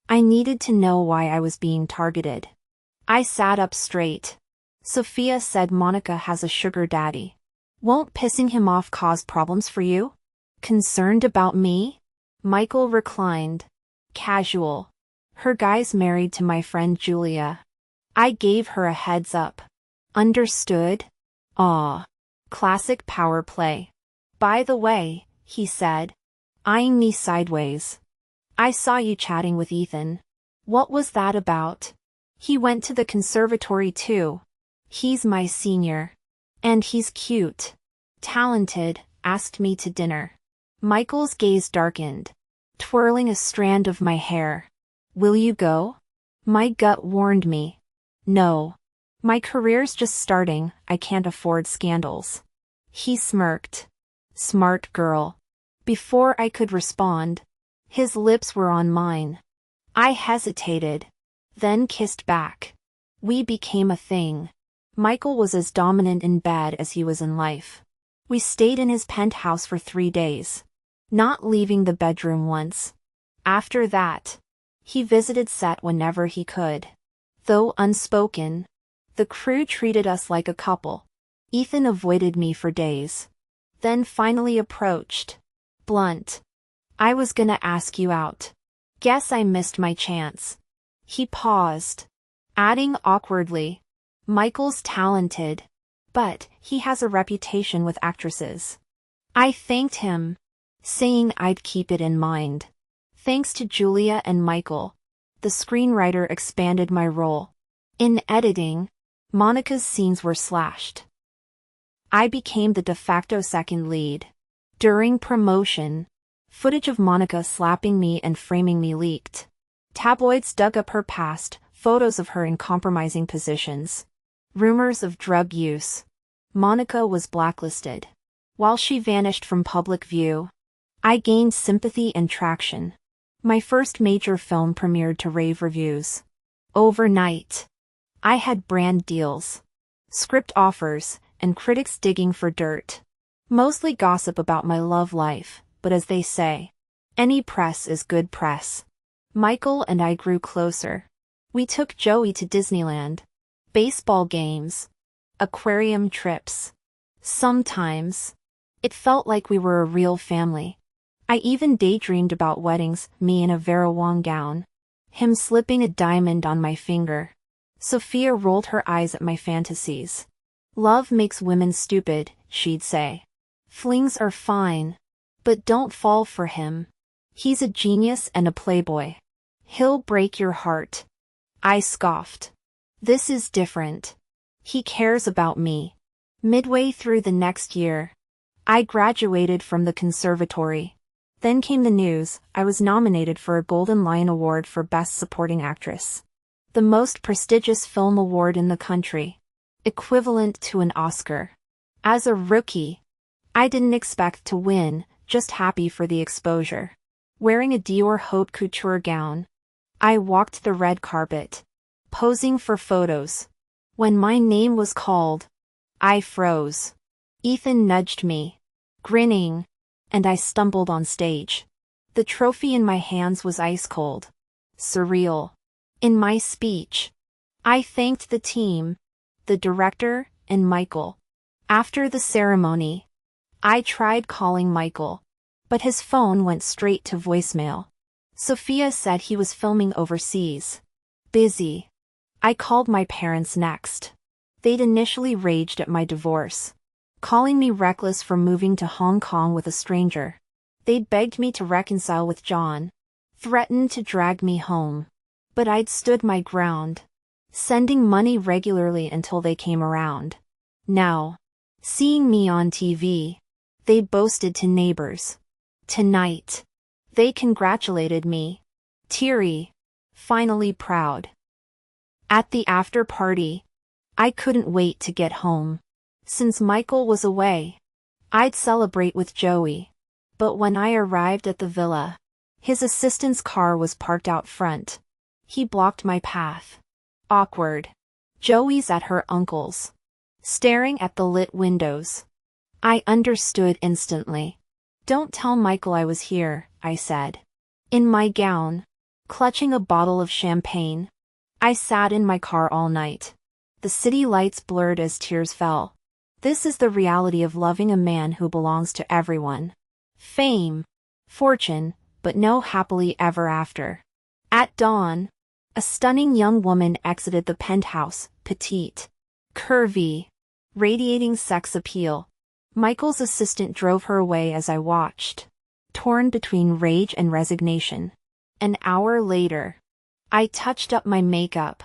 I needed to know why I was being targeted. I sat up straight. Sophia said Monica has a sugar daddy. Won't pissing him off cause problems for you? Concerned about me? Michael reclined. Casual. Her guy's married to my friend Julia. I gave her a heads up. Understood? Aw. Classic power play. By the way, he said, eyeing me sideways. I saw you chatting with Ethan. What was that about? He went to the conservatory too. He's my senior. And he's cute. Talented, asked me to dinner. Michael's gaze darkened, twirling a strand of my hair. Will you go? My gut warned me. No. My career's just starting, I can't afford scandals. He smirked. Smart girl. Before I could respond, his lips were on mine. I hesitated, then kissed back. We became a thing. Michael was as dominant in bed as he was in life. We stayed in his penthouse for 3 days, not leaving the bedroom once. After that, he visited set whenever he could. Though unspoken, the crew treated us like a couple. Ethan avoided me for days, then finally approached. Blunt. I was gonna ask you out. Guess I missed my chance. He paused, adding awkwardly, Michael's talented, but he has a reputation with actresses. I thanked him, saying I'd keep it in mind. Thanks to Julia and Michael, the screenwriter expanded my role. In editing, Monica's scenes were slashed. I became the de facto second lead. During promotion, footage of Monica slapping me and framing me leaked. Tabloids dug up her past, photos of her in compromising positions. Rumors of drug use. Monica was blacklisted. While she vanished from public view, I gained sympathy and traction. My first major film premiered to rave reviews. Overnight, I had brand deals, script offers, and critics digging for dirt. Mostly gossip about my love life, but as they say, any press is good press. Michael and I grew closer. We took Joey to Disneyland, baseball games, aquarium trips. Sometimes, it felt like we were a real family. I even daydreamed about weddings, me in a Vera Wang gown, him slipping a diamond on my finger. Sophia rolled her eyes at my fantasies. Love makes women stupid, she'd say. Flings are fine, but don't fall for him. He's a genius and a playboy. He'll break your heart. I scoffed. This is different. He cares about me. Midway through the next year, I graduated from the conservatory. Then came the news: I was nominated for a Golden Lion Award for Best Supporting Actress. The most prestigious film award in the country. Equivalent to an Oscar. As a rookie, I didn't expect to win, just happy for the exposure. Wearing a Dior haute couture gown, I walked the red carpet, posing for photos. When my name was called, I froze. Ethan nudged me, grinning, and I stumbled on stage. The trophy in my hands was ice cold. Surreal. In my speech, I thanked the team, the director, and Michael. After the ceremony, I tried calling Michael, but his phone went straight to voicemail. Sophia said he was filming overseas. Busy. I called my parents next. They'd initially raged at my divorce, calling me reckless for moving to Hong Kong with a stranger. They'd begged me to reconcile with John, threatened to drag me home. But I'd stood my ground, sending money regularly until they came around. Now, seeing me on TV, they boasted to neighbors. Tonight, they congratulated me, teary, finally proud. At the after party, I couldn't wait to get home. Since Michael was away, I'd celebrate with Joey. But when I arrived at the villa, his assistant's car was parked out front. He blocked my path. Awkward. Joey's at her uncle's, staring at the lit windows. I understood instantly. Don't tell Michael I was here, I said. In my gown, clutching a bottle of champagne, I sat in my car all night. The city lights blurred as tears fell. This is the reality of loving a man who belongs to everyone. Fame, fortune, but no happily ever after. At dawn, a stunning young woman exited the penthouse, petite, curvy, radiating sex appeal. Michael's assistant drove her away as I watched, torn between rage and resignation. An hour later, I touched up my makeup,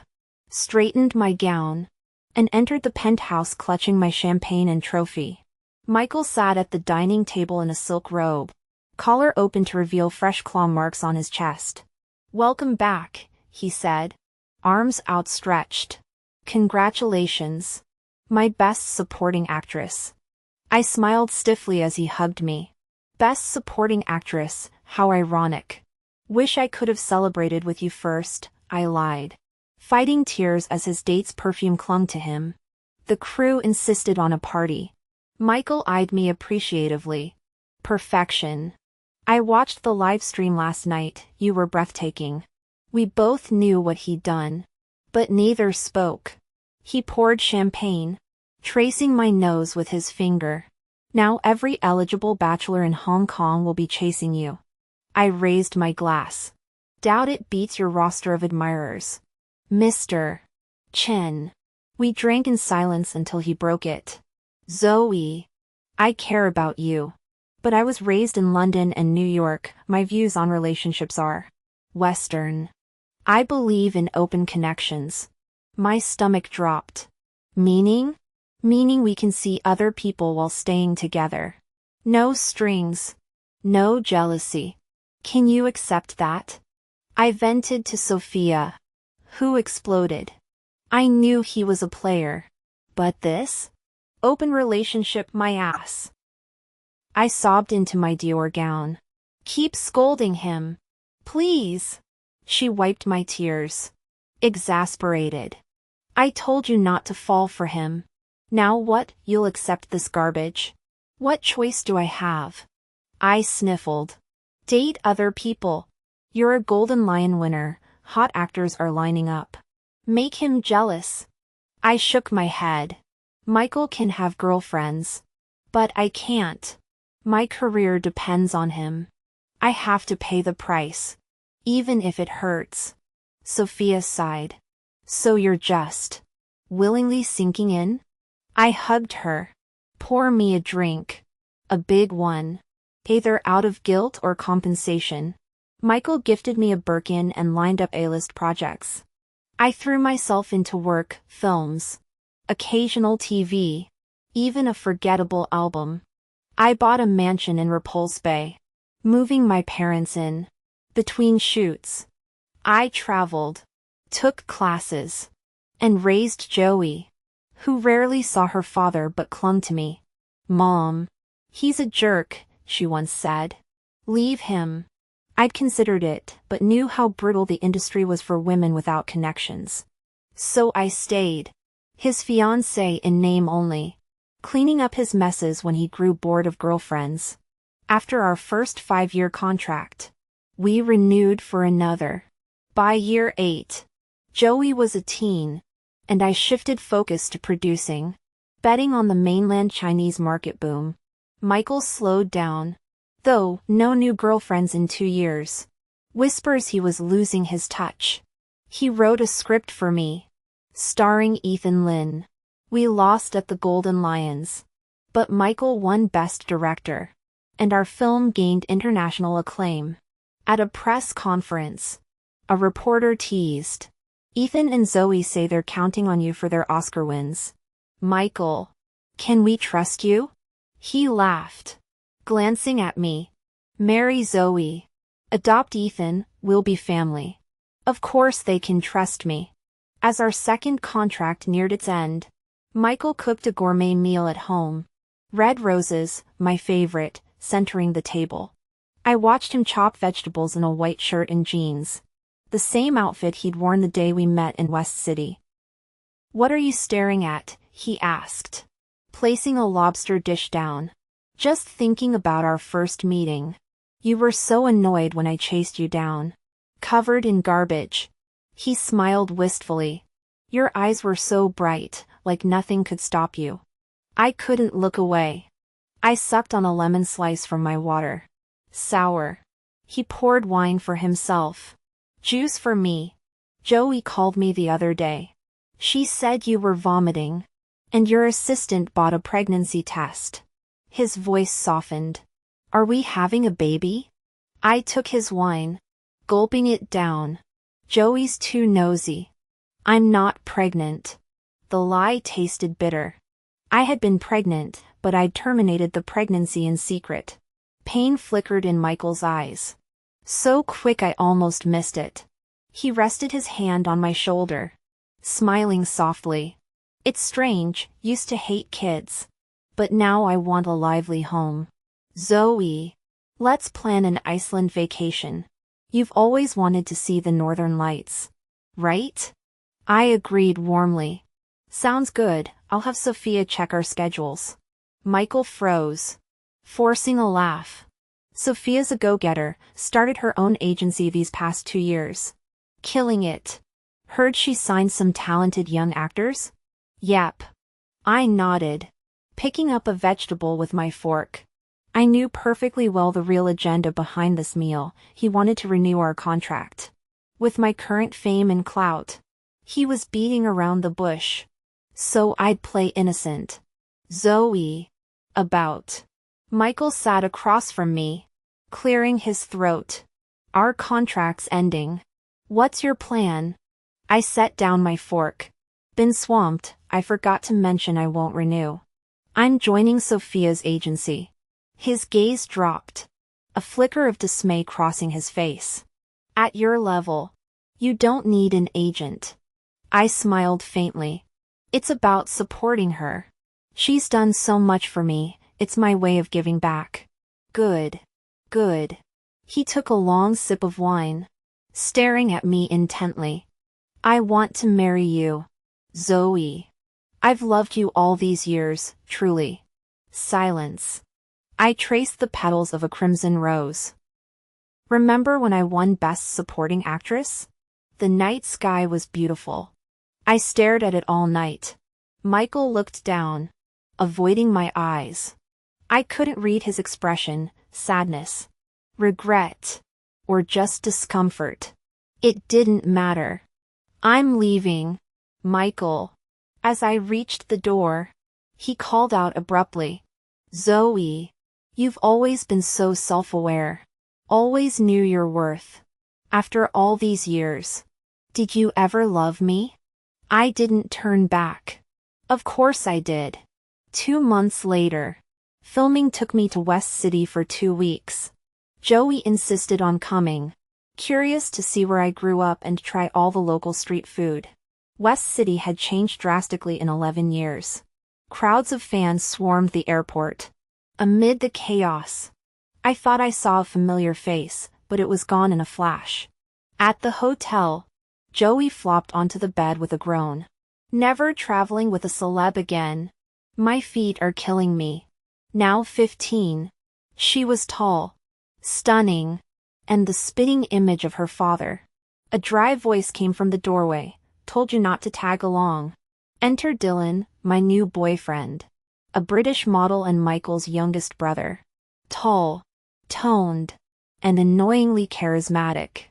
straightened my gown, and entered the penthouse clutching my champagne and trophy. Michael sat at the dining table in a silk robe, collar open to reveal fresh claw marks on his chest. Welcome back, he said, arms outstretched. Congratulations, my best supporting actress. I smiled stiffly as he hugged me. Best supporting actress, how ironic. Wish I could have celebrated with you first, I lied, fighting tears as his date's perfume clung to him. The crew insisted on a party. Michael eyed me appreciatively. Perfection. I watched the live stream last night, you were breathtaking. We both knew what he'd done, but neither spoke. He poured champagne, tracing my nose with his finger. Now every eligible bachelor in Hong Kong will be chasing you. I raised my glass. Doubt it beats your roster of admirers. Mr. Chen. We drank in silence until he broke it. Zoe. I care about you. But I was raised in London and New York, my views on relationships are Western. I believe in open connections. My stomach dropped. Meaning? Meaning we can see other people while staying together. No strings. No jealousy. Can you accept that? I vented to Sophia, who exploded. I knew he was a player. But this? Open relationship, my ass. I sobbed into my Dior gown. Keep scolding him. Please. She wiped my tears. Exasperated. I told you not to fall for him. Now what, you'll accept this garbage? What choice do I have? I sniffled. Date other people. You're a Golden Lion winner, hot actors are lining up. Make him jealous. I shook my head. Michael can have girlfriends. But I can't. My career depends on him. I have to pay the price. Even if it hurts. Sophia sighed. So you're just willingly sinking in? I hugged her. Pour me a drink. A big one. Either out of guilt or compensation. Michael gifted me a Birkin and lined up A-list projects. I threw myself into work, films, occasional TV, even a forgettable album. I bought a mansion in Repulse Bay. moving my parents in. Between shoots, I traveled, took classes, and raised Joey, who rarely saw her father but clung to me. Mom, he's a jerk, she once said. Leave him. I'd considered it, but knew how brutal the industry was for women without connections. So I stayed. His fiancée in name only, cleaning up his messes when he grew bored of girlfriends. After our first 5-year contract, we renewed for another. By year 8, Joey was a teen, and I shifted focus to producing, betting on the mainland Chinese market boom. Michael slowed down, though no new girlfriends in 2 years. Whispers he was losing his touch. He wrote a script for me, starring Ethan Lin. We lost at the Golden Lions, but Michael won Best Director, and our film gained international acclaim. At a press conference, a reporter teased, "Ethan and Zoe say they're counting on you for their Oscar wins. Michael, can we trust you?" He laughed, glancing at me. "Marry Zoe. Adopt Ethan, we'll be family." Of course they can trust me. As our second contract neared its end, Michael cooked a gourmet meal at home. Red roses, my favorite, centering the table. I watched him chop vegetables in a white shirt and jeans, the same outfit he'd worn the day we met in West City. "What are you staring at?" he asked, placing a lobster dish down. "Just thinking about our first meeting. You were so annoyed when I chased you down, covered in garbage." He smiled wistfully. "Your eyes were so bright, like nothing could stop you." I couldn't look away. I sucked on a lemon slice from my water. Sour. He poured wine for himself. "Juice for me. Joey called me the other day. She said you were vomiting, and your assistant bought a pregnancy test." His voice softened. "Are we having a baby?" I took his wine, gulping it down. "Joey's too nosy. I'm not pregnant." The lie tasted bitter. I had been pregnant, but I'd terminated the pregnancy in secret. Pain flickered in Michael's eyes. So quick I almost missed it. He rested his hand on my shoulder, smiling softly. "It's strange, used to hate kids, but now I want a lively home. Zoe, let's plan an Iceland vacation. You've always wanted to see the northern lights, right?" I agreed warmly. "Sounds good, I'll have Sophia check our schedules." Michael froze, forcing a laugh. "Sophia's a go-getter, started her own agency these past 2 years. Killing it. Heard she signed some talented young actors?" "Yep." I nodded, picking up a vegetable with my fork. I knew perfectly well the real agenda behind this meal. He wanted to renew our contract. With my current fame and clout, he was beating around the bush. So I'd play innocent. "Zoe." "About." Michael sat across from me, clearing his throat. "Our contract's ending. What's your plan?" I set down my fork. "Been swamped, I forgot to mention I won't renew. I'm joining Sophia's agency." His gaze dropped, a flicker of dismay crossing his face. "At your level, you don't need an agent." I smiled faintly. "It's about supporting her. She's done so much for me, it's my way of giving back." "Good. Good." He took a long sip of wine, staring at me intently. "I want to marry you, Zoe. I've loved you all these years, truly." Silence. I traced the petals of a crimson rose. "Remember when I won Best Supporting Actress? The night sky was beautiful. I stared at it all night." Michael looked down, avoiding my eyes. I couldn't read his expression, sadness, regret, or just discomfort. It didn't matter. "I'm leaving, Michael." As I reached the door, he called out abruptly, "Zoe, you've always been so self-aware. Always knew your worth. After all these years, did you ever love me?" I didn't turn back. Of course I did. 2 months later, filming took me to West City for 2 weeks. Joey insisted on coming, curious to see where I grew up and try all the local street food. West City had changed drastically in 11 years. Crowds of fans swarmed the airport. Amid the chaos, I thought I saw a familiar face, but it was gone in a flash. At the hotel, Joey flopped onto the bed with a groan. Never traveling with a celeb again. My feet are killing me. Now 15. She was tall, stunning, and the spitting image of her father. A dry voice came from the doorway. Told you not to tag along. Enter Dylan, my new boyfriend. A British model and Michael's youngest brother. Tall, toned, and annoyingly charismatic.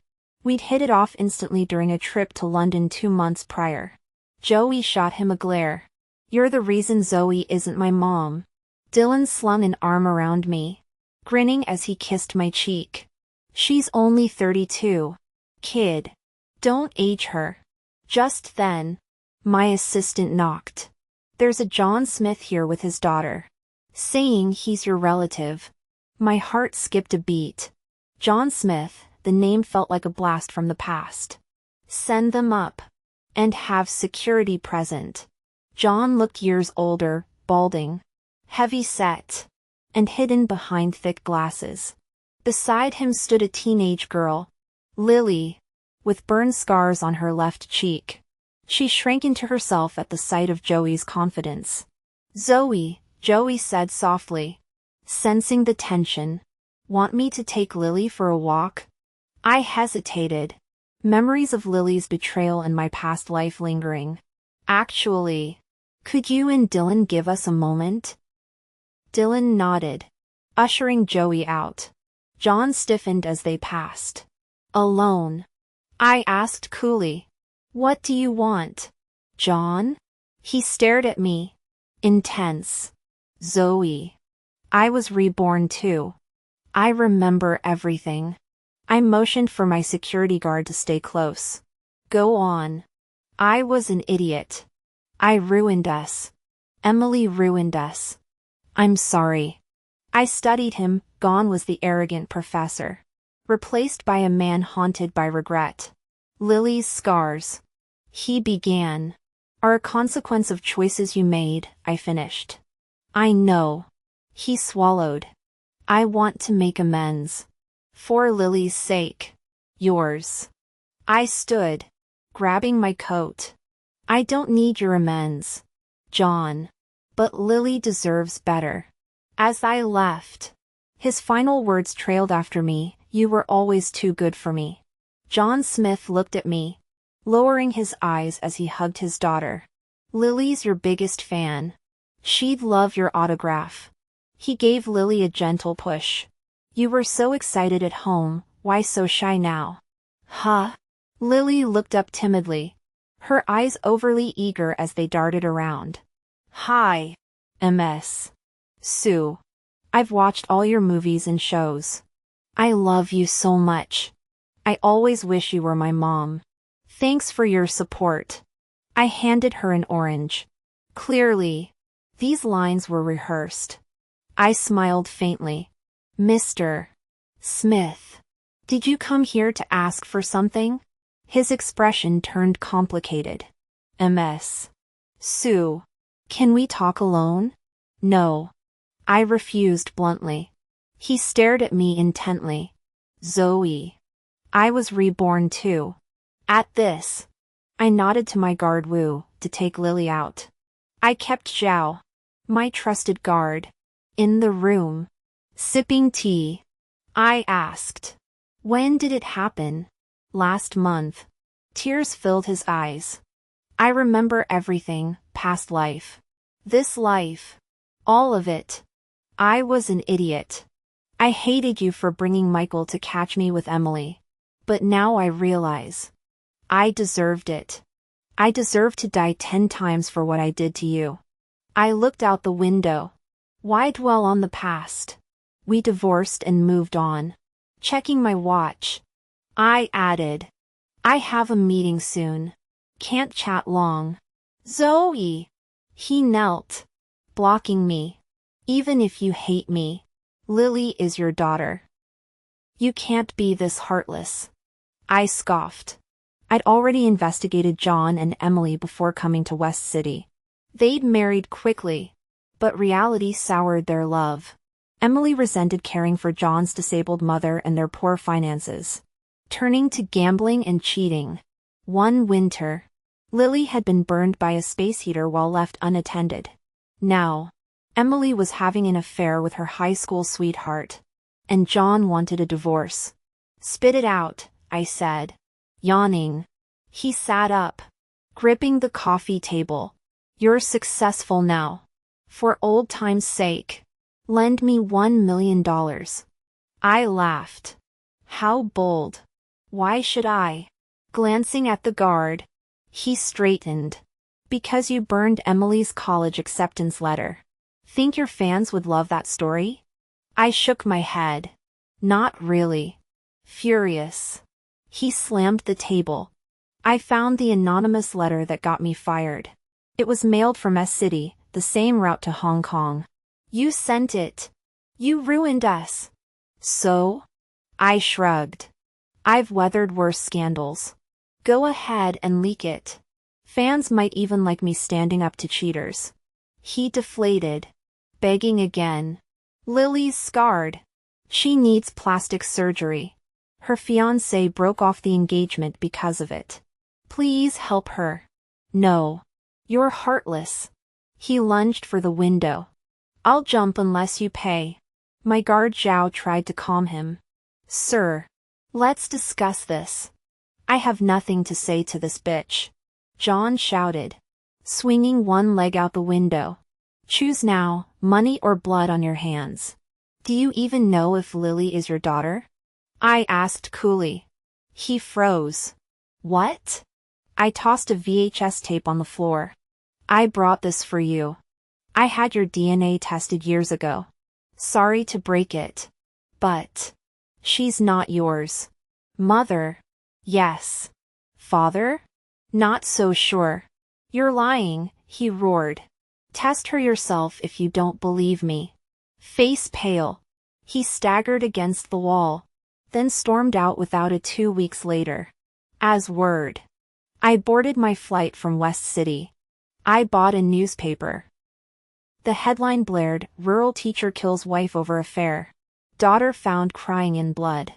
We'd hit it off instantly during a trip to London 2 months prior. Joey shot him a glare. You're the reason Zoe isn't my mom. Dylan slung an arm around me, grinning as he kissed my cheek. She's only 32. Kid. Don't age her. Just then, my assistant knocked. There's a John Smith here with his daughter. Saying he's your relative. My heart skipped a beat. John Smith, the name felt like a blast from the past. Send them up. And have security present. John looked years older, balding, heavy-set, and hidden behind thick glasses. Beside him stood a teenage girl, Lily, with burn scars on her left cheek. She shrank into herself at the sight of Joey's confidence. Zoe, Joey said softly, sensing the tension. Want me to take Lily for a walk? I hesitated. Memories of Lily's betrayal and my past life lingering. Actually, could you and Dylan give us a moment? Dylan nodded, ushering Joey out. John stiffened as they passed. Alone? I asked coolly. What do you want, John? He stared at me. Intense. Zoe. I was reborn too. I remember everything. I motioned for my security guard to stay close. Go on. I was an idiot. I ruined us. Emily ruined us. I'm sorry. I studied him. Gone was the arrogant professor. Replaced by a man haunted by regret. Lily's scars. He began. Are a consequence of choices you made, I finished. I know. He swallowed. I want to make amends. For Lily's sake. Yours. I stood, grabbing my coat. I don't need your amends, John. But Lily deserves better. As I left, his final words trailed after me. You were always too good for me. John Smith looked at me, lowering his eyes as he hugged his daughter. Lily's your biggest fan. She'd love your autograph. He gave Lily a gentle push. You were so excited at home, why so shy now? Huh? Lily looked up timidly, her eyes overly eager as they darted around. Hi, Ms. Sue. I've watched all your movies and shows. I love you so much. I always wish you were my mom. Thanks for your support. I handed her an orange. Clearly, these lines were rehearsed. I smiled faintly. Mr. Smith, did you come here to ask for something? His expression turned complicated. Ms. Sue, can we talk alone? No. I refused bluntly. He stared at me intently. Zoe. I was reborn too. At this, I nodded to my guard Wu to take Lily out. I kept Zhao, my trusted guard, in the room. Sipping tea. I asked. When did it happen? Last month. Tears filled his eyes. I remember everything, past life. This life. All of it. I was an idiot. I hated you for bringing Michael to catch me with Emily. But now I realize. I deserved it. I deserved to die 10 times for what I did to you. I looked out the window. Why dwell on the past? We divorced and moved on. Checking my watch, I added. I have a meeting soon. Can't chat long. Zoe! He knelt, blocking me. Even if you hate me, Lily is your daughter. You can't be this heartless. I scoffed. I'd already investigated John and Emily before coming to West City. They'd married quickly, but reality soured their love. Emily resented caring for John's disabled mother and their poor finances, turning to gambling and cheating. One winter, Lily had been burned by a space heater while left unattended. Now, Emily was having an affair with her high school sweetheart, and John wanted a divorce. Spit it out, I said, yawning. He sat up, gripping the coffee table. You're successful now. For old time's sake, lend me $1 million. I laughed. How bold. Why should I? Glancing at the guard, he straightened. Because you burned Emily's college acceptance letter. Think your fans would love that story? I shook my head. Not really. Furious. He slammed the table. I found the anonymous letter that got me fired. It was mailed from S City, the same route to Hong Kong. You sent it. You ruined us. So? I shrugged. I've weathered worse scandals. Go ahead and leak it. Fans might even like me standing up to cheaters. He deflated, begging again. Lily's scarred. She needs plastic surgery. Her fiancé broke off the engagement because of it. Please help her. No. You're heartless. He lunged for the window. I'll jump unless you pay. My guard Zhao tried to calm him. Sir, let's discuss this. I have nothing to say to this bitch. John shouted, swinging one leg out the window. Choose now, money or blood on your hands. Do you even know if Lily is your daughter? I asked coolly. He froze. What? I tossed a VHS tape on the floor. I brought this for you. I had your DNA tested years ago. Sorry to break it. But she's not yours. Mother? Yes. Father? Not so sure. You're lying, he roared. Test her yourself if you don't believe me. Face pale, he staggered against the wall, then stormed out without a 2 weeks later. As word. I boarded my flight from West City. I bought a newspaper. The headline blared, Rural Teacher Kills Wife Over Affair. Daughter Found Crying in Blood.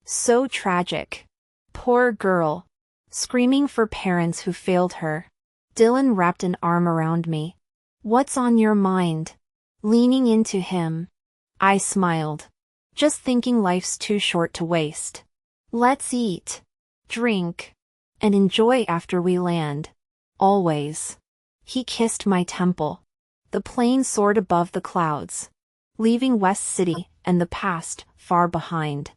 So tragic. Poor girl. Screaming for parents who failed her. Dylan wrapped an arm around me. What's on your mind? Leaning into him. I smiled. Just thinking life's too short to waste. Let's eat, drink, and enjoy after we land. Always. He kissed my temple. The plane soared above the clouds, leaving West City and the past far behind.